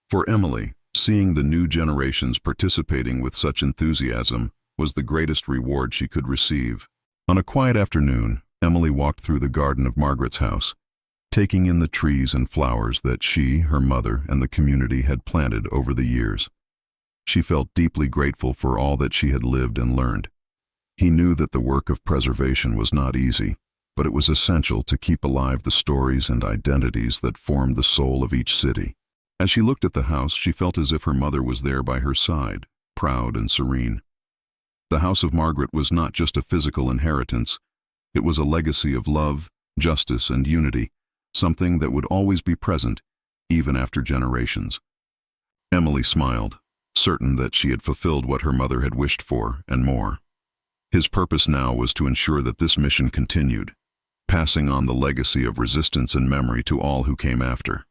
For Emily, seeing the new generations participating with such enthusiasm was the greatest reward she could receive. On a quiet afternoon, Emily walked through the garden of Margaret's house, taking in the trees and flowers that she, her mother, and the community had planted over the years. She felt deeply grateful for all that she had lived and learned. He knew that the work of preservation was not easy, but it was essential to keep alive the stories and identities that formed the soul of each city. As she looked at the house, she felt as if her mother was there by her side, proud and serene. The house of Margaret was not just a physical inheritance, it was a legacy of love, justice, and unity, something that would always be present, even after generations. Emily smiled, certain that she had fulfilled what her mother had wished for, and more. His purpose now was to ensure that this mission continued, passing on the legacy of resistance and memory to all who came after.